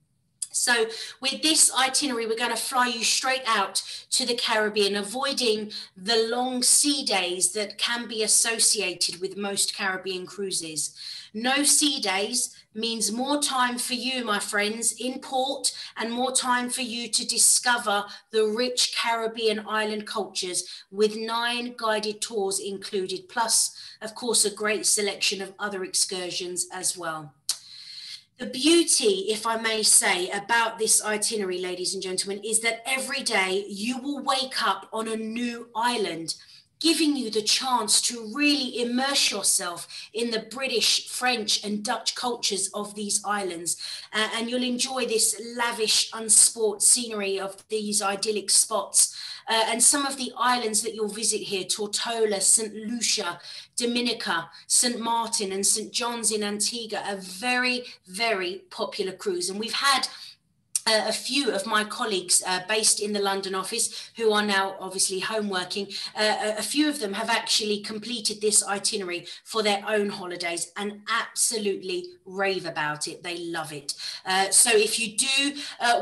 So with this itinerary, we're going to fly you straight out to the Caribbean, avoiding the long sea days that can be associated with most Caribbean cruises. No sea days means more time for you, my friends, in port, and more time for you to discover the rich Caribbean island cultures, with 9 guided tours included, plus, of course, a great selection of other excursions as well. The beauty, if I may say, about this itinerary, ladies and gentlemen, is that every day you will wake up on a new island giving you the chance to really immerse yourself in the British, French and Dutch cultures of these islands. And you'll enjoy this lavish, unsport scenery of these idyllic spots. And some of the islands that you'll visit here, Tortola, St. Lucia, Dominica, St. Martin and St. John's in Antigua, are very, very popular cruise. And we've had a few of my colleagues based in the London office who are now obviously home working, a few of them have actually completed this itinerary for their own holidays and absolutely rave about it. They love it. So if you do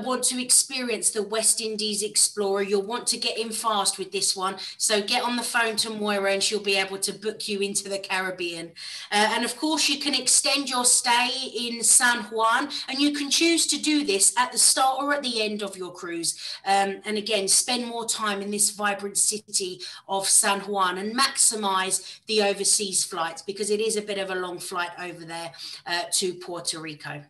want to experience the West Indies Explorer, you'll want to get in fast with this one. So get on the phone to Moira and she'll be able to book you into the Caribbean. And of course you can extend your stay in San Juan, and you can choose to do this at the start or at the end of your cruise, and again spend more time in this vibrant city of San Juan and maximize the overseas flights, because it is a bit of a long flight over there to Puerto Rico.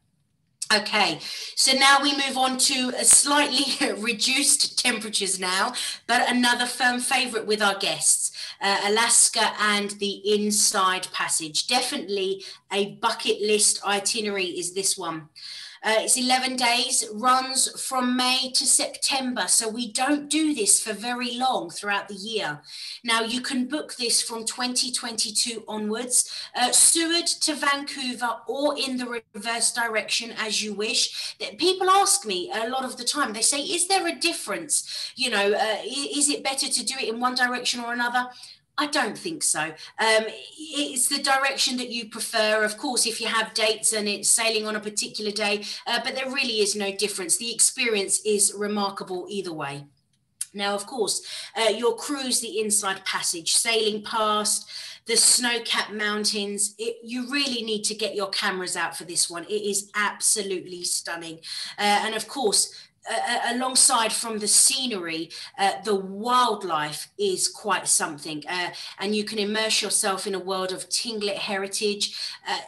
Okay, so now we move on to a slightly reduced temperatures now, but another firm favorite with our guests, Alaska and the Inside Passage. Definitely a bucket list itinerary is this one. It's 11 days, runs from May to September. So we don't do this for very long throughout the year. Now you can book this from 2022 onwards, Seward to Vancouver or in the reverse direction as you wish. People ask me a lot of the time, they say, is there a difference? You know, is it better to do it in one direction or another? I don't think so. It's the direction that you prefer. Of course, if you have dates and it's sailing on a particular day, but there really is no difference. The experience is remarkable either way. Now, of course, your cruise, the Inside Passage, sailing past the snow-capped mountains, you really need to get your cameras out for this one. It is absolutely stunning. And of course, alongside from the scenery, the wildlife is quite something, and you can immerse yourself in a world of Tinglet heritage.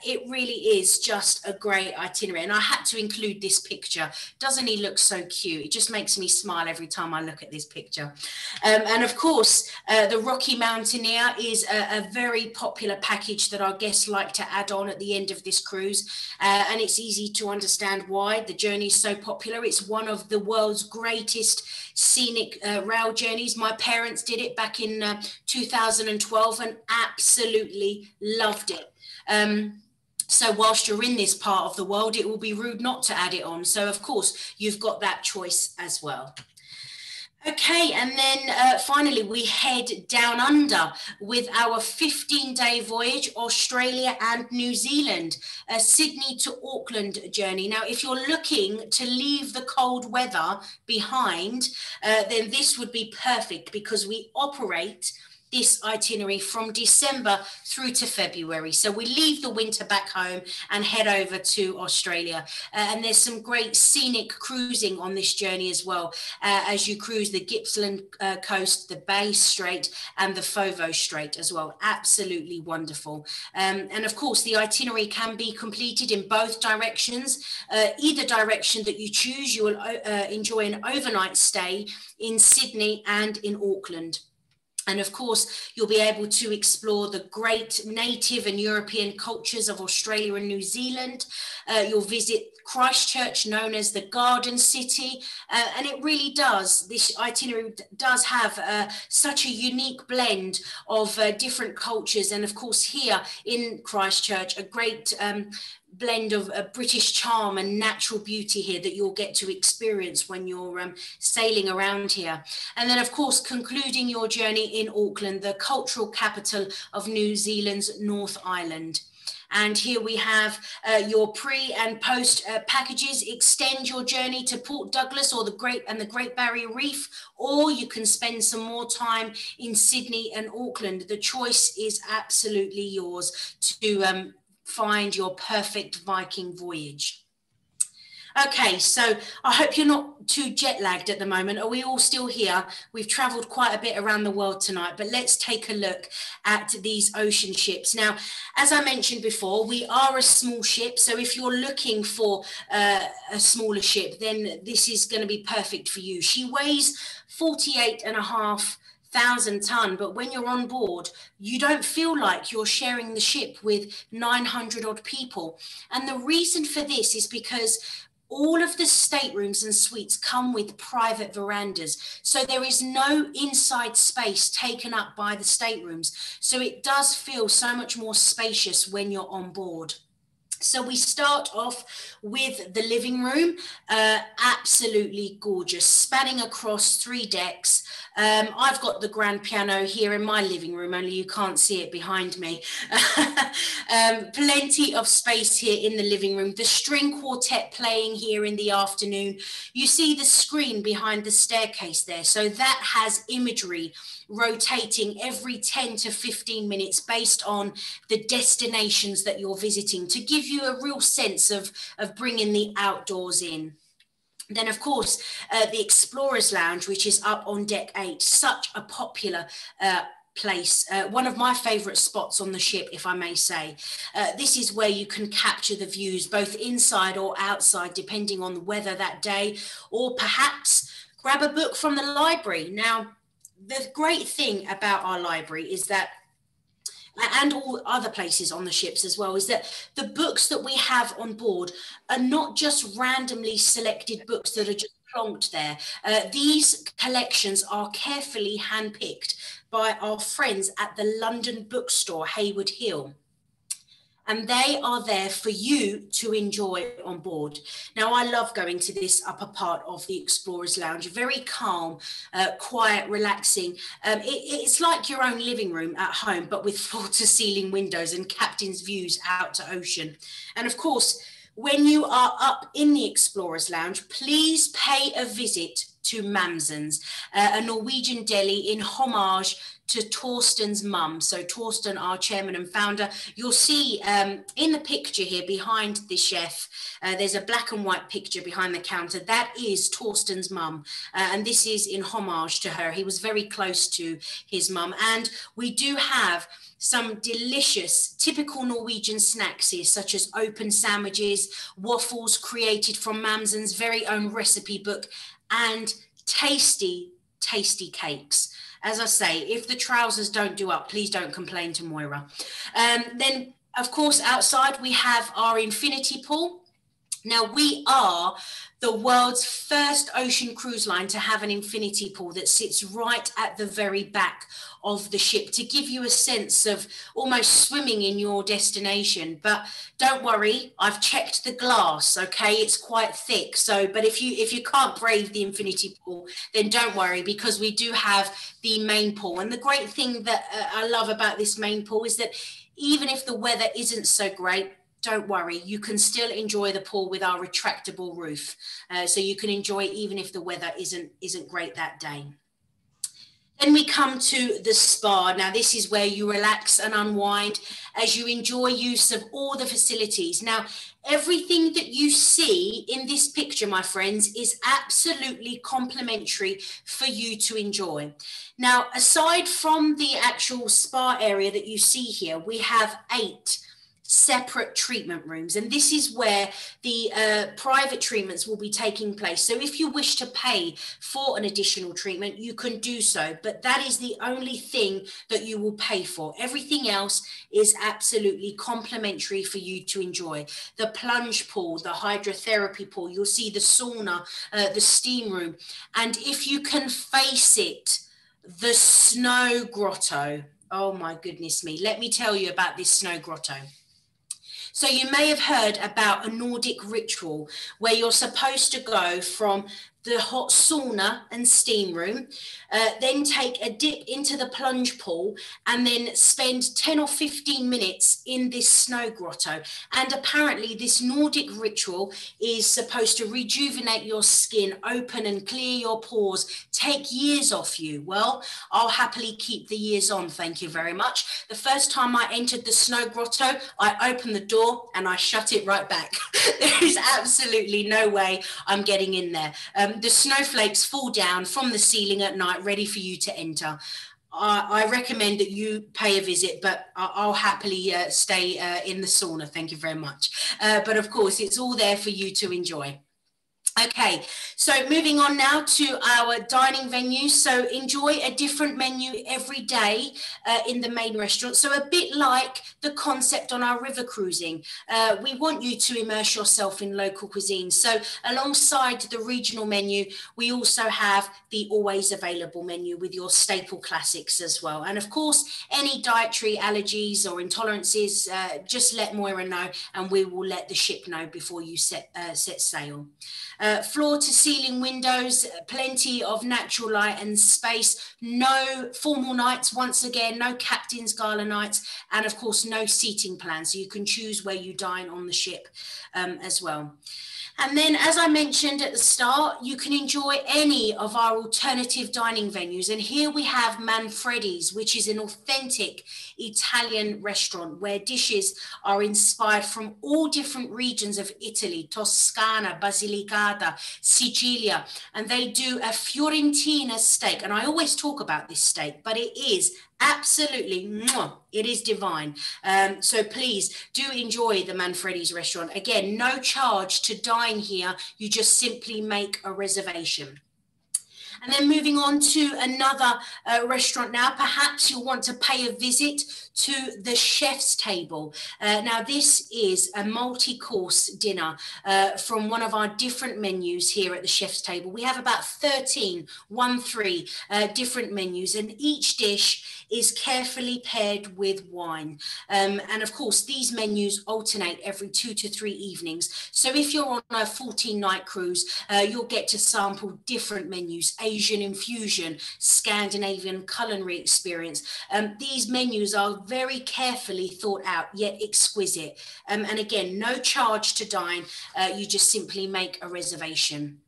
It really is just a great itinerary, and I had to include this picture. Doesn't he look so cute? It just makes me smile every time I look at this picture. And of course, the Rocky Mountaineer is a very popular package that our guests like to add on at the end of this cruise, and it's easy to understand why. The journey is so popular. It's one of the world's greatest scenic rail journeys. My parents did it back in 2012 and absolutely loved it. So whilst you're in this part of the world, it will be rude not to add it on. So of course, you've got that choice as well. Okay, and then finally we head down under with our 15-day voyage, Australia and New Zealand, a Sydney to Auckland journey. Now, if you're looking to leave the cold weather behind, then this would be perfect, because we operate this itinerary from December through to February. So we leave the winter back home and head over to Australia. And there's some great scenic cruising on this journey as well, as you cruise the Gippsland coast, the Bay Strait and the Foveaux Strait as well. Absolutely wonderful. And of course, the itinerary can be completed in both directions. Either direction that you choose, you will enjoy an overnight stay in Sydney and in Auckland. And of course, you'll be able to explore the great native and European cultures of Australia and New Zealand. You'll visit Christchurch, known as the Garden City. And it really does, this itinerary does have such a unique blend of different cultures. And of course, here in Christchurch, a great blend of British charm and natural beauty here that you'll get to experience when you're sailing around here. And then of course, concluding your journey in Auckland, the cultural capital of New Zealand's North Island. And here we have your pre and post packages. Extend your journey to Port Douglas or the Great Barrier Reef, or you can spend some more time in Sydney and Auckland. The choice is absolutely yours to find your perfect Viking voyage. Okay, so I hope you're not too jet lagged at the moment. Are we all still here? We've traveled quite a bit around the world tonight, but let's take a look at these ocean ships. Now, as I mentioned before, we are a small ship. So if you're looking for a smaller ship, then this is going to be perfect for you. She weighs 48.5 1,000-ton, but when you're on board, you don't feel like you're sharing the ship with 900 odd people. And the reason for this is because all of the staterooms and suites come with private verandas. So there is no inside space taken up by the staterooms. So it does feel so much more spacious when you're on board. So we start off with the living room, absolutely gorgeous, spanning across 3 decks. I've got the grand piano here in my living room, only you can't see it behind me. Plenty of space here in the living room. The string quartet playing here in the afternoon. You see the screen behind the staircase there. So that has imagery rotating every 10 to 15 minutes based on the destinations that you're visiting, to give you a real sense of bringing the outdoors in. Then, of course, the Explorers Lounge, which is up on deck 8, such a popular place, one of my favorite spots on the ship, if I may say. This is where you can capture the views both inside or outside, depending on the weather that day, or perhaps grab a book from the library. Now, the great thing about our library is that, and all other places on the ships as well, is that the books that we have on board are not just randomly selected books that are just plonked there. These collections are carefully handpicked by our friends at the London bookstore, Hayward Hill. And they are there for you to enjoy on board. Now, I love going to this upper part of the Explorers Lounge, very calm, quiet, relaxing. It's like your own living room at home, but with floor-to-ceiling windows and captain's views out to ocean. And of course, when you are up in the Explorers Lounge, please pay a visit to Mamsen's, a Norwegian deli in homage to Torsten's mum. So Torsten, our chairman and founder, you'll see in the picture here behind the chef, there's a black and white picture behind the counter. That is Torsten's mum, and this is in homage to her. He was very close to his mum, and we do have some delicious, typical Norwegian snacks here, such as open sandwiches, waffles created from Mamsen's very own recipe book, and tasty, tasty cakes. As I say, if the trousers don't do up, please don't complain to Moira. Then, of course, outside we have our infinity pool. Now, we are the world's first ocean cruise line to have an infinity pool that sits right at the very back of the ship, to give you a sense of almost swimming in your destination. But don't worry, I've checked the glass, okay? It's quite thick. So, but if you can't brave the infinity pool, then don't worry, because we do have the main pool. And the great thing that I love about this main pool is that even if the weather isn't so great, don't worry, you can still enjoy the pool with our retractable roof. So you can enjoy even if the weather isn't great that day. Then we come to the spa. Now, this is where you relax and unwind as you enjoy use of all the facilities. Now, everything that you see in this picture, my friends, is absolutely complimentary for you to enjoy. Now, aside from the actual spa area that you see here, we have 8 separate treatment rooms, and this is where the private treatments will be taking place. So if you wish to pay for an additional treatment, you can do so, but that is the only thing that you will pay for. Everything else is absolutely complimentary for you to enjoy. The plunge pool, the hydrotherapy pool, you'll see the sauna, the steam room, and if you can face it, the snow grotto. Oh my goodness me, let me tell you about this snow grotto. So you may have heard about a Nordic ritual where you're supposed to go from the hot sauna and steam room, then take a dip into the plunge pool, and then spend 10 or 15 minutes in this snow grotto. And apparently this Nordic ritual is supposed to rejuvenate your skin, open and clear your pores, take years off you. Well, I'll happily keep the years on, thank you very much. The first time I entered the snow grotto, I opened the door and I shut it right back. There is absolutely no way I'm getting in there. The snowflakes fall down from the ceiling at night, ready for you to enter. I recommend that you pay a visit, but I'll happily stay in the sauna. Thank you very much. But of course, it's all there for you to enjoy. Okay, so moving on now to our dining venues. So enjoy a different menu every day in the main restaurant. So a bit like the concept on our river cruising. We want you to immerse yourself in local cuisine. So alongside the regional menu, we also have the always available menu with your staple classics as well. And of course, any dietary allergies or intolerances, just let Moira know and we will let the ship know before you set sail. Floor to ceiling windows, plenty of natural light and space, no formal nights, once again, no captain's gala nights, and of course, no seating plan. So you can choose where you dine on the ship as well. And then, as I mentioned at the start, you can enjoy any of our alternative dining venues. And here we have Manfredi's, which is an authentic Italian restaurant where dishes are inspired from all different regions of Italy, Toscana, Basilicata, Sicilia, and they do a Fiorentina steak. And I always talk about this steak, but it is absolutely, it is divine. So please do enjoy the Manfredi's restaurant. Again, no charge to dine here. You just simply make a reservation. And then moving on to another restaurant now, perhaps you'll want to pay a visit to the chef's table. Now this is a multi-course dinner from one of our different menus here at the chef's table. We have about 13 different menus, and each dish is carefully paired with wine. And of course, these menus alternate every 2 to 3 evenings. So if you're on a 14-night cruise, you'll get to sample different menus, Asian infusion, Scandinavian culinary experience. These menus are very carefully thought out, yet exquisite. And again, no charge to dine. You just simply make a reservation.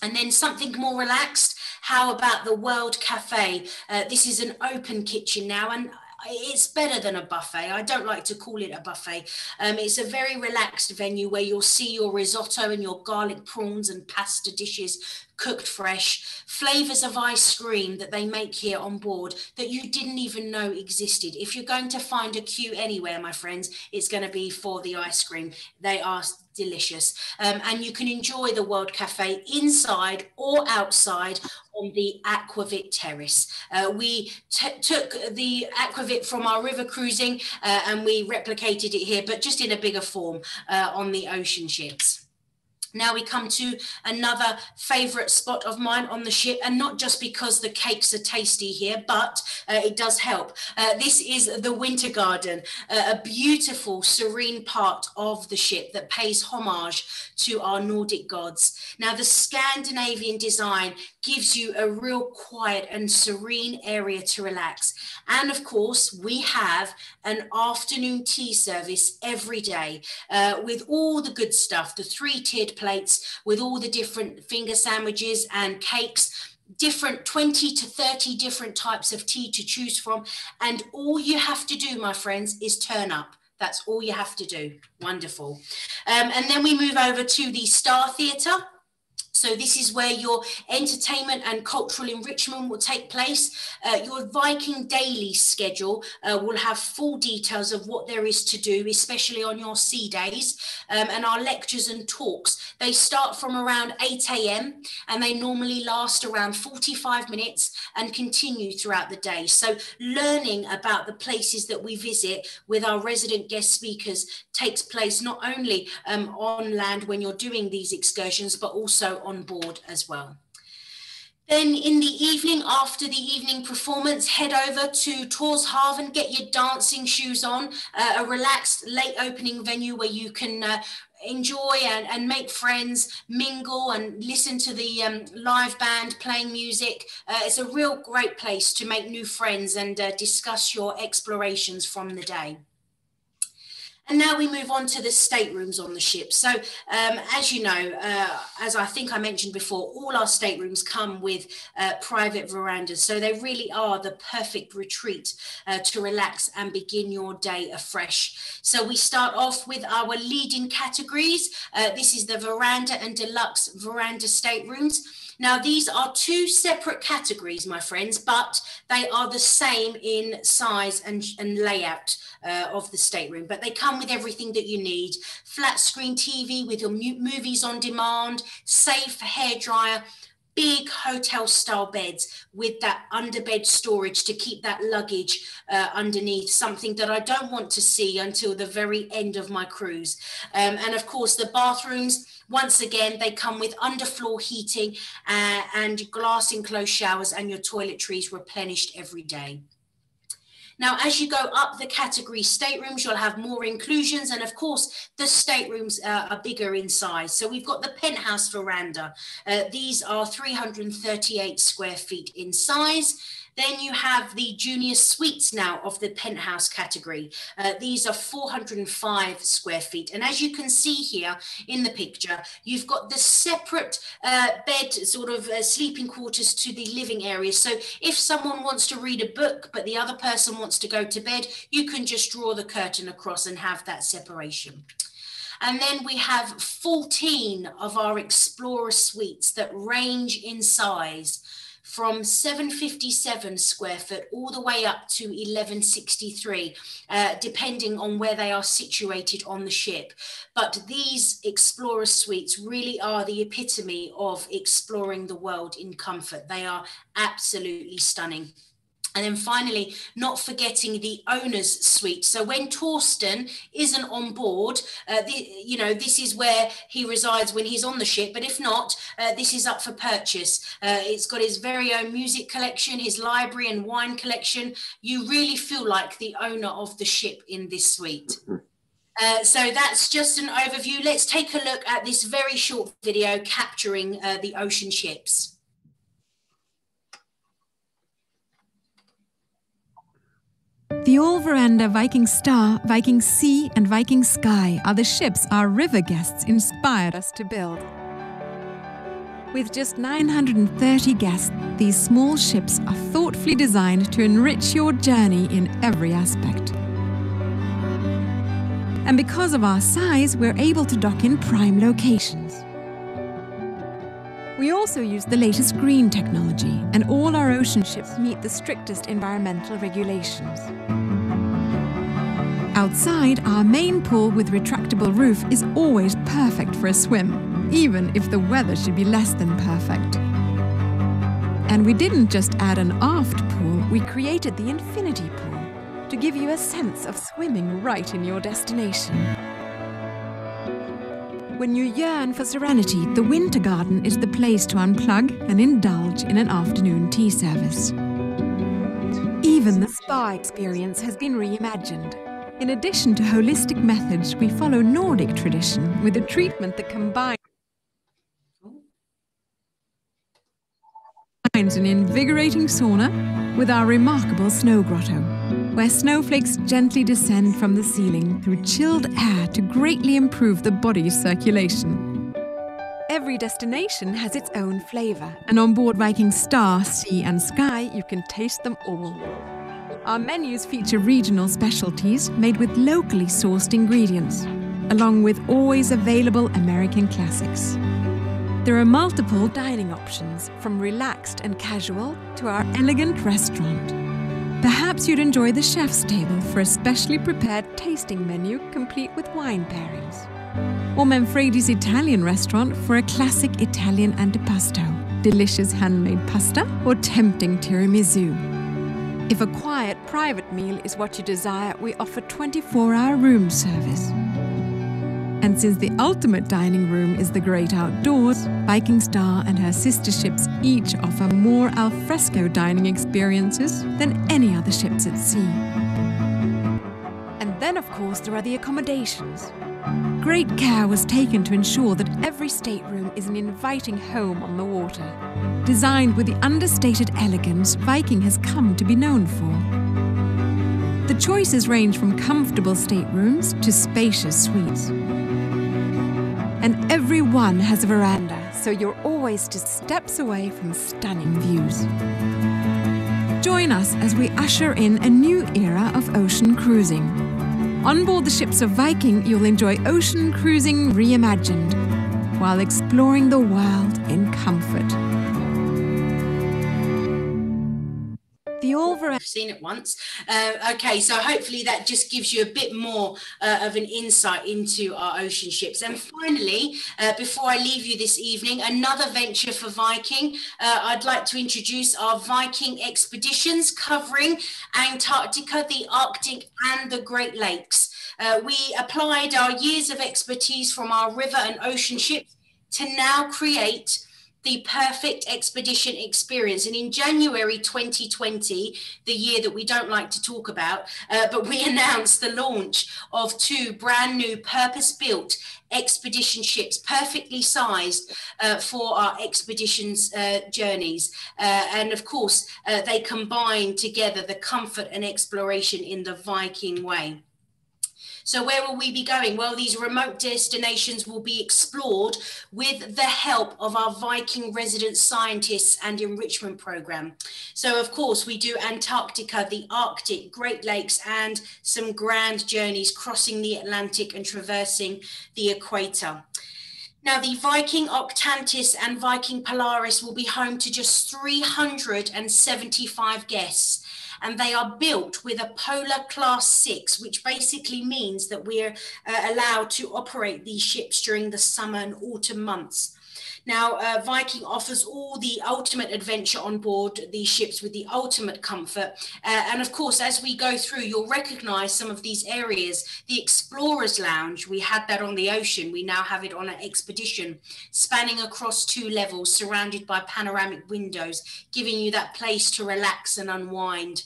And then something more relaxed, how about the World Cafe? This is an open kitchen now, and it's better than a buffet. I don't like to call it a buffet. It's a very relaxed venue where you'll see your risotto and your garlic prawns and pasta dishes cooked fresh, flavors of ice cream that they make here on board that you didn't even know existed. If you're going to find a queue anywhere, my friends, it's going to be for the ice cream. They are delicious. And you can enjoy the World Cafe inside or outside on the Aquavit Terrace. We took the Aquavit from our river cruising and we replicated it here, but just in a bigger form on the ocean ships. Now we come to another favorite spot of mine on the ship, and not just because the cakes are tasty here, but it does help. This is the Winter Garden, a beautiful, serene part of the ship that pays homage to our Nordic gods. Now the Scandinavian design gives you a real quiet and serene area to relax. And of course, we have an afternoon tea service every day with all the good stuff, the 3-tiered plates with all the different finger sandwiches and cakes, different 20 to 30 different types of tea to choose from. And all you have to do, my friends, is turn up. That's all you have to do. Wonderful. And then we move over to the Star Theatre. So this is where your entertainment and cultural enrichment will take place. Your Viking daily schedule will have full details of what there is to do, especially on your sea days. And our lectures and talks, they start from around 8 a.m. and they normally last around 45 minutes and continue throughout the day. So learning about the places that we visit with our resident guest speakers takes place not only on land when you're doing these excursions, but also on board as well. Then in the evening, after the evening performance, head over to Torshaven, get your dancing shoes on, a relaxed late opening venue where you can enjoy and make friends, mingle and listen to the live band playing music. It's a real great place to make new friends and discuss your explorations from the day. And now we move on to the staterooms on the ship. So as you know, as I think I mentioned before, all our staterooms come with private verandas. So they really are the perfect retreat to relax and begin your day afresh. So we start off with our leading categories. This is the Veranda and Deluxe Veranda Staterooms. Now, these are 2 separate categories, my friends, but they are the same in size and layout of the stateroom. But they come come with everything that you need. Flat screen TV with your movies on demand, safe hairdryer, big hotel style beds with that underbed storage to keep that luggage underneath, something that I don't want to see until the very end of my cruise. And of course the bathrooms, once again, they come with underfloor heating and glass enclosed showers, and your toiletries replenished every day. Now, as you go up the category staterooms, you'll have more inclusions. And of course, the staterooms are bigger in size. So we've got the penthouse veranda. These are 338 square feet in size. Then you have the junior suites now of the penthouse category. These are 405 square feet. And as you can see here in the picture, you've got the separate bed sort of sleeping quarters to the living areas. So if someone wants to read a book, but the other person wants to go to bed, you can just draw the curtain across and have that separation. And then we have 14 of our Explorer suites that range in size from 757 square foot all the way up to 1163, depending on where they are situated on the ship. But these Explorer suites really are the epitome of exploring the world in comfort. They are absolutely stunning. And then finally, not forgetting the owner's suite. So when Torsten isn't on board, this is where he resides when he's on the ship. But if not, this is up for purchase. It's got his very own music collection, his library and wine collection. You really feel like the owner of the ship in this suite. So that's just an overview. Let's take a look at this very short video capturing the ocean ships.
The all-veranda Viking Star, Viking Sea and Viking Sky are the ships our river guests inspired us to build. With just 930 guests, these small ships are thoughtfully designed to enrich your journey in every aspect. And because of our size, we're able to dock in prime locations. We also use the latest green technology, and all our ocean ships meet the strictest environmental regulations. Outside, our main pool with retractable roof is always perfect for a swim, even if the weather should be less than perfect. And we didn't just add an aft pool, we created the infinity pool to give you a sense of swimming right in your destination. When you yearn for serenity, the Winter Garden is the place to unplug and indulge in an afternoon tea service. Even the spa experience has been reimagined. In addition to holistic methods, we follow Nordic tradition with a treatment that combines an invigorating sauna with our remarkable snow grotto, where snowflakes gently descend from the ceiling through chilled air to greatly improve the body's circulation. Every destination has its own flavor, and on board Viking Star, Sea and Sky, you can taste them all. Our menus feature regional specialties made with locally sourced ingredients, along with always available American classics. There are multiple dining options, from relaxed and casual to our elegant restaurant. Perhaps you'd enjoy the chef's table for a specially prepared tasting menu complete with wine pairings. Or Manfredi's Italian restaurant for a classic Italian antipasto, delicious handmade pasta, or tempting tiramisu. If a quiet, private meal is what you desire, we offer 24-hour room service. And since the ultimate dining room is the great outdoors, Viking Star and her sister ships each offer more alfresco dining experiences than any other ships at sea. And then, of course, there are the accommodations. Great care was taken to ensure that every stateroom is an inviting home on the water, designed with the understated elegance Viking has come to be known for. The choices range from comfortable staterooms to spacious suites. And every one has a veranda, so you're always just steps away from stunning views. Join us as we usher in a new era of ocean cruising. On board the ships of Viking, you'll enjoy ocean cruising reimagined, while exploring the world in comfort. The all over.
I've seen it once. Okay, so hopefully that just gives you a bit more of an insight into our ocean ships. And finally, before I leave you this evening, another venture for Viking. I'd like to introduce our Viking expeditions covering Antarctica, the Arctic and the Great Lakes. We applied our years of expertise from our river and ocean ships to now create the perfect expedition experience. And in January 2020, the year that we don't like to talk about, but we announced the launch of 2 brand new purpose-built expedition ships, perfectly sized for our expeditions journeys. And of course, they combine together the comfort and exploration in the Viking way. So where will we be going? Well, these remote destinations will be explored with the help of our Viking resident scientists and enrichment program. So of course, we do Antarctica, the Arctic, Great Lakes, and some grand journeys crossing the Atlantic and traversing the equator. Now, the Viking Octantis and Viking Polaris will be home to just 375 guests. And they are built with a Polar Class 6, which basically means that we're allowed to operate these ships during the summer and autumn months. Now, Viking offers all the ultimate adventure on board these ships with the ultimate comfort. And of course, as we go through, you'll recognize some of these areas. The Explorer's Lounge, we had that on the ocean. We now have it on an expedition, spanning across 2 levels, surrounded by panoramic windows, giving you that place to relax and unwind.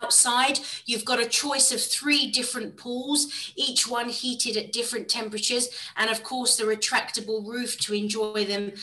Outside, you've got a choice of 3 different pools, each one heated at different temperatures, and of course the retractable roof to enjoy them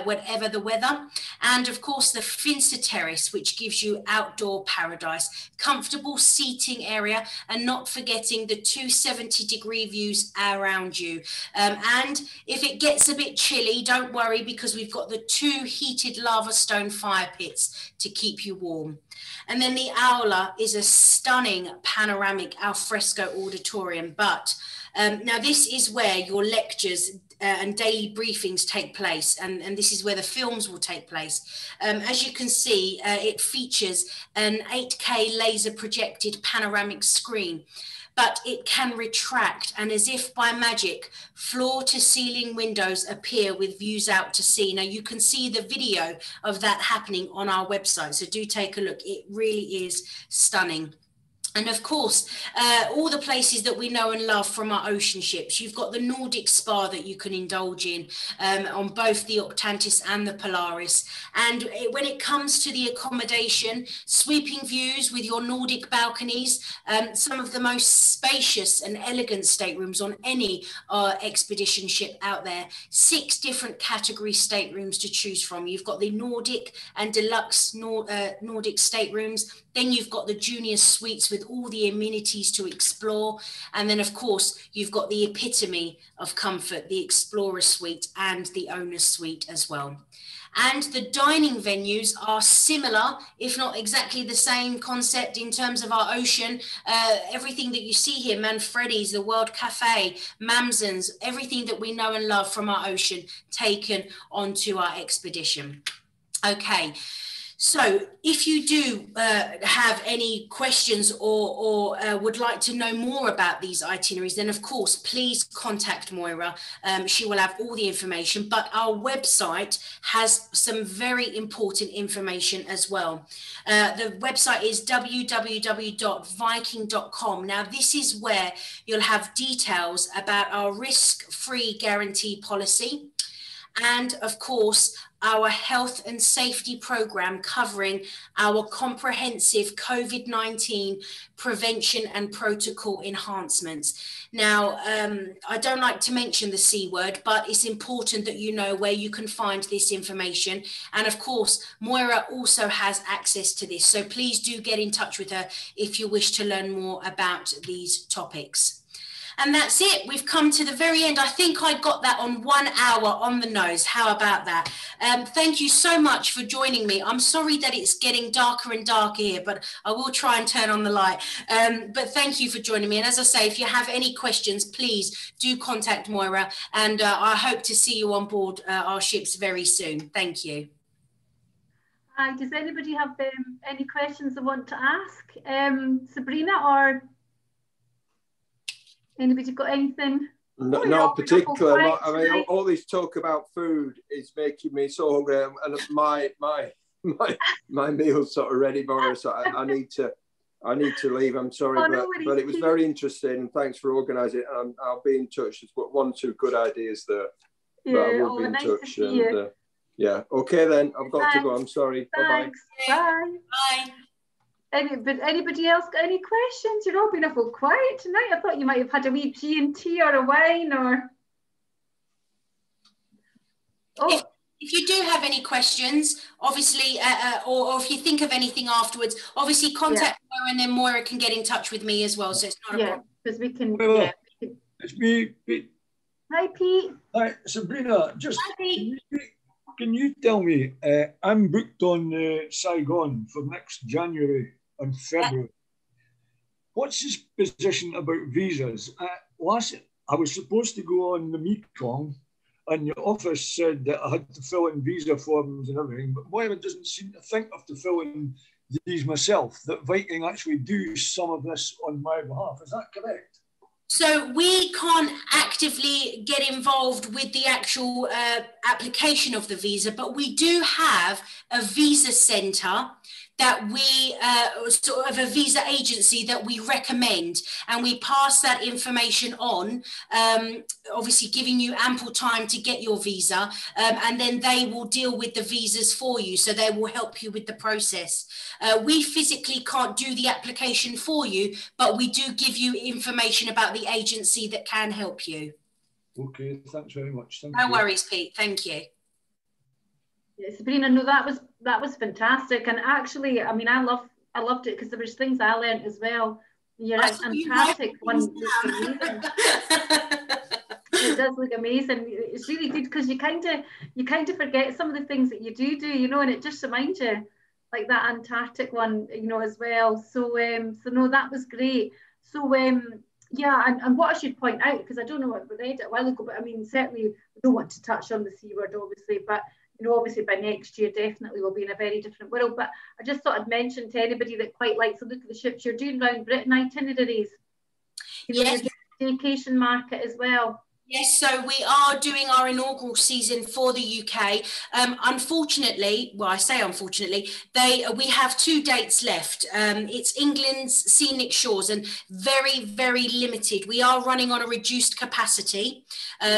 whatever the weather. And of course the Finster Terrace, which gives you outdoor paradise, comfortable seating area, and not forgetting the 270-degree views around you. And if it gets a bit chilly, don't worry, because we've got the 2 heated lava stone fire pits to keep you warm. And then the Aula is a stunning panoramic alfresco auditorium. But now this is where your lectures and daily briefings take place. And this is where the films will take place. As you can see, it features an 8K laser projected panoramic screen, but it can retract, and as if by magic, floor to ceiling windows appear with views out to sea. Now you can see the video of that happening on our website, so do take a look. It really is stunning. And of course, all the places that we know and love from our ocean ships. You've got the Nordic spa that you can indulge in on both the Octantis and the Polaris. And when it comes to the accommodation, sweeping views with your Nordic balconies, some of the most spacious and elegant staterooms on any expedition ship out there. 6 different category staterooms to choose from. You've got the Nordic and deluxe Nordic staterooms. Then you've got the junior suites with all the amenities to explore. And then, of course, you've got the epitome of comfort, the Explorer Suite and the Owner's Suite as well. And the dining venues are similar, if not exactly the same concept in terms of our ocean. Everything that you see here, Manfredi's, the World Cafe, Mamsen's, everything that we know and love from our ocean taken onto our expedition. Okay. So if you do have any questions or would like to know more about these itineraries, then of course, please contact Moira. She will have all the information, but our website has some very important information as well. The website is www.viking.com. Now, this is where you'll have details about our risk-free guarantee policy, and of course, our health and safety program covering our comprehensive COVID-19 prevention and protocol enhancements. Now, I don't like to mention the C word, but it's important that you know where you can find this information. And of course, Moira also has access to this. So please do get in touch with her if you wish to learn more about these topics. And that's it. We've come to the very end. I think I got that on 1 hour on the nose. How about that? Thank you so much for joining me. I'm sorry that it's getting darker and darker here, but I will try and turn on the light. But thank you for joining me. And as I say, if you have any questions, please do contact Moira. And I hope to see you on board our ships very soon. Thank you.
Does anybody have any questions they want to ask? Sabrina, or anybody got anything?
No, not particularly. I mean, all this talk about food is making me so hungry, and my meal's sort of ready, Moira, so I need to leave. I'm sorry, but it was very interesting, and thanks for organising it. I'll be in touch. There's one or two good ideas there. Yeah, but I will be in touch. And, yeah. Okay then. I've got to go. I'm sorry. Bye-bye.
Bye. Bye. Anybody else got any questions? You're all being awful quiet tonight. I thought you might have had a wee G&T or a wine or...
Oh. If you do have any questions, obviously, or if you think of anything afterwards, obviously contact Moira, and then Moira can get in touch with me as well. So it's not a problem.
Because we can...
It's me, Pete.
Hi, Pete.
Hi, Sabrina. Just... Hi, Pete. Can you tell me, I'm booked on Saigon for next January and February. What's his position about visas? I was supposed to go on the Mekong, and your office said that I had to fill in visa forms and everything, but Moira doesn't seem to think of to fill in these myself, that Viking actually do some of this on my behalf. Is that correct?
So we can't actively get involved with the actual application of the visa, but we do have a visa centre that we, sort of a visa agency that we recommend, and we pass that information on, obviously giving you ample time to get your visa, and then they will deal with the visas for you, so they will help you with the process. We physically can't do the application for you, but we do give you information about the agency that can help you.
Okay, thanks very much.
No worries, Pete. Thank you.
Yeah, Sabrina, no, that was fantastic, and actually, I mean, I loved it because there was things I learned as well. Your Antarctic one looks amazing. It does look amazing. It's really good because you kind of forget some of the things that you do, you know, and it just reminds you, like that Antarctic one, you know, as well. So no, that was great. So yeah, and what I should point out, because I don't know what we read it a while ago, but I mean, certainly we don't want to touch on the C word, obviously, but you know, obviously by next year, definitely we'll be in a very different world. But I just thought I'd mention to anybody that quite likes to look at the ships, you're doing round Britain itineraries. You know, yes. You're doing the vacation market as well.
Yes, so we are doing our inaugural season for the UK. Unfortunately, well, I say unfortunately, we have 2 dates left. It's England's scenic shores, and very, very limited. We are running on a reduced capacity.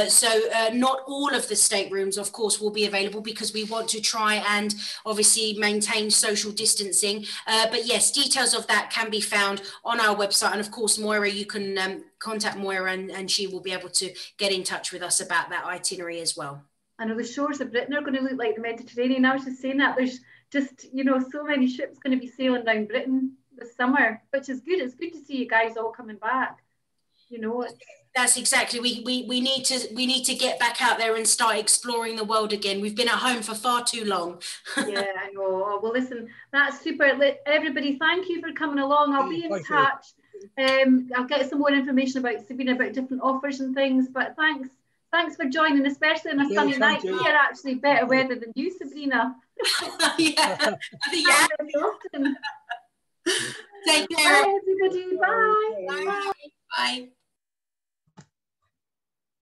So not all of the staterooms, of course, will be available because we want to try and obviously maintain social distancing. But yes, details of that can be found on our website. And of course, Moira, you can contact Moira and she will be able to get in touch with us about that itinerary as well.
I know the shores of Britain are going to look like the Mediterranean. I was just saying that there's just, you know, so many ships going to be sailing down Britain this summer, which is good. It's good to see you guys all coming back. You know,
that's exactly, we need to get back out there and start exploring the world again. We've been at home for far too long.
Yeah, I know. Well, listen, that's super. Everybody, thank you for coming along. I'll be in touch. I'll get some more information about Sabina, about different offers and things, but thanks for joining, especially on a sunny night. We are actually better weather than you, Sabrina.
Yeah.
Awesome.
Take care.
Bye, everybody. Bye.
Bye. Bye.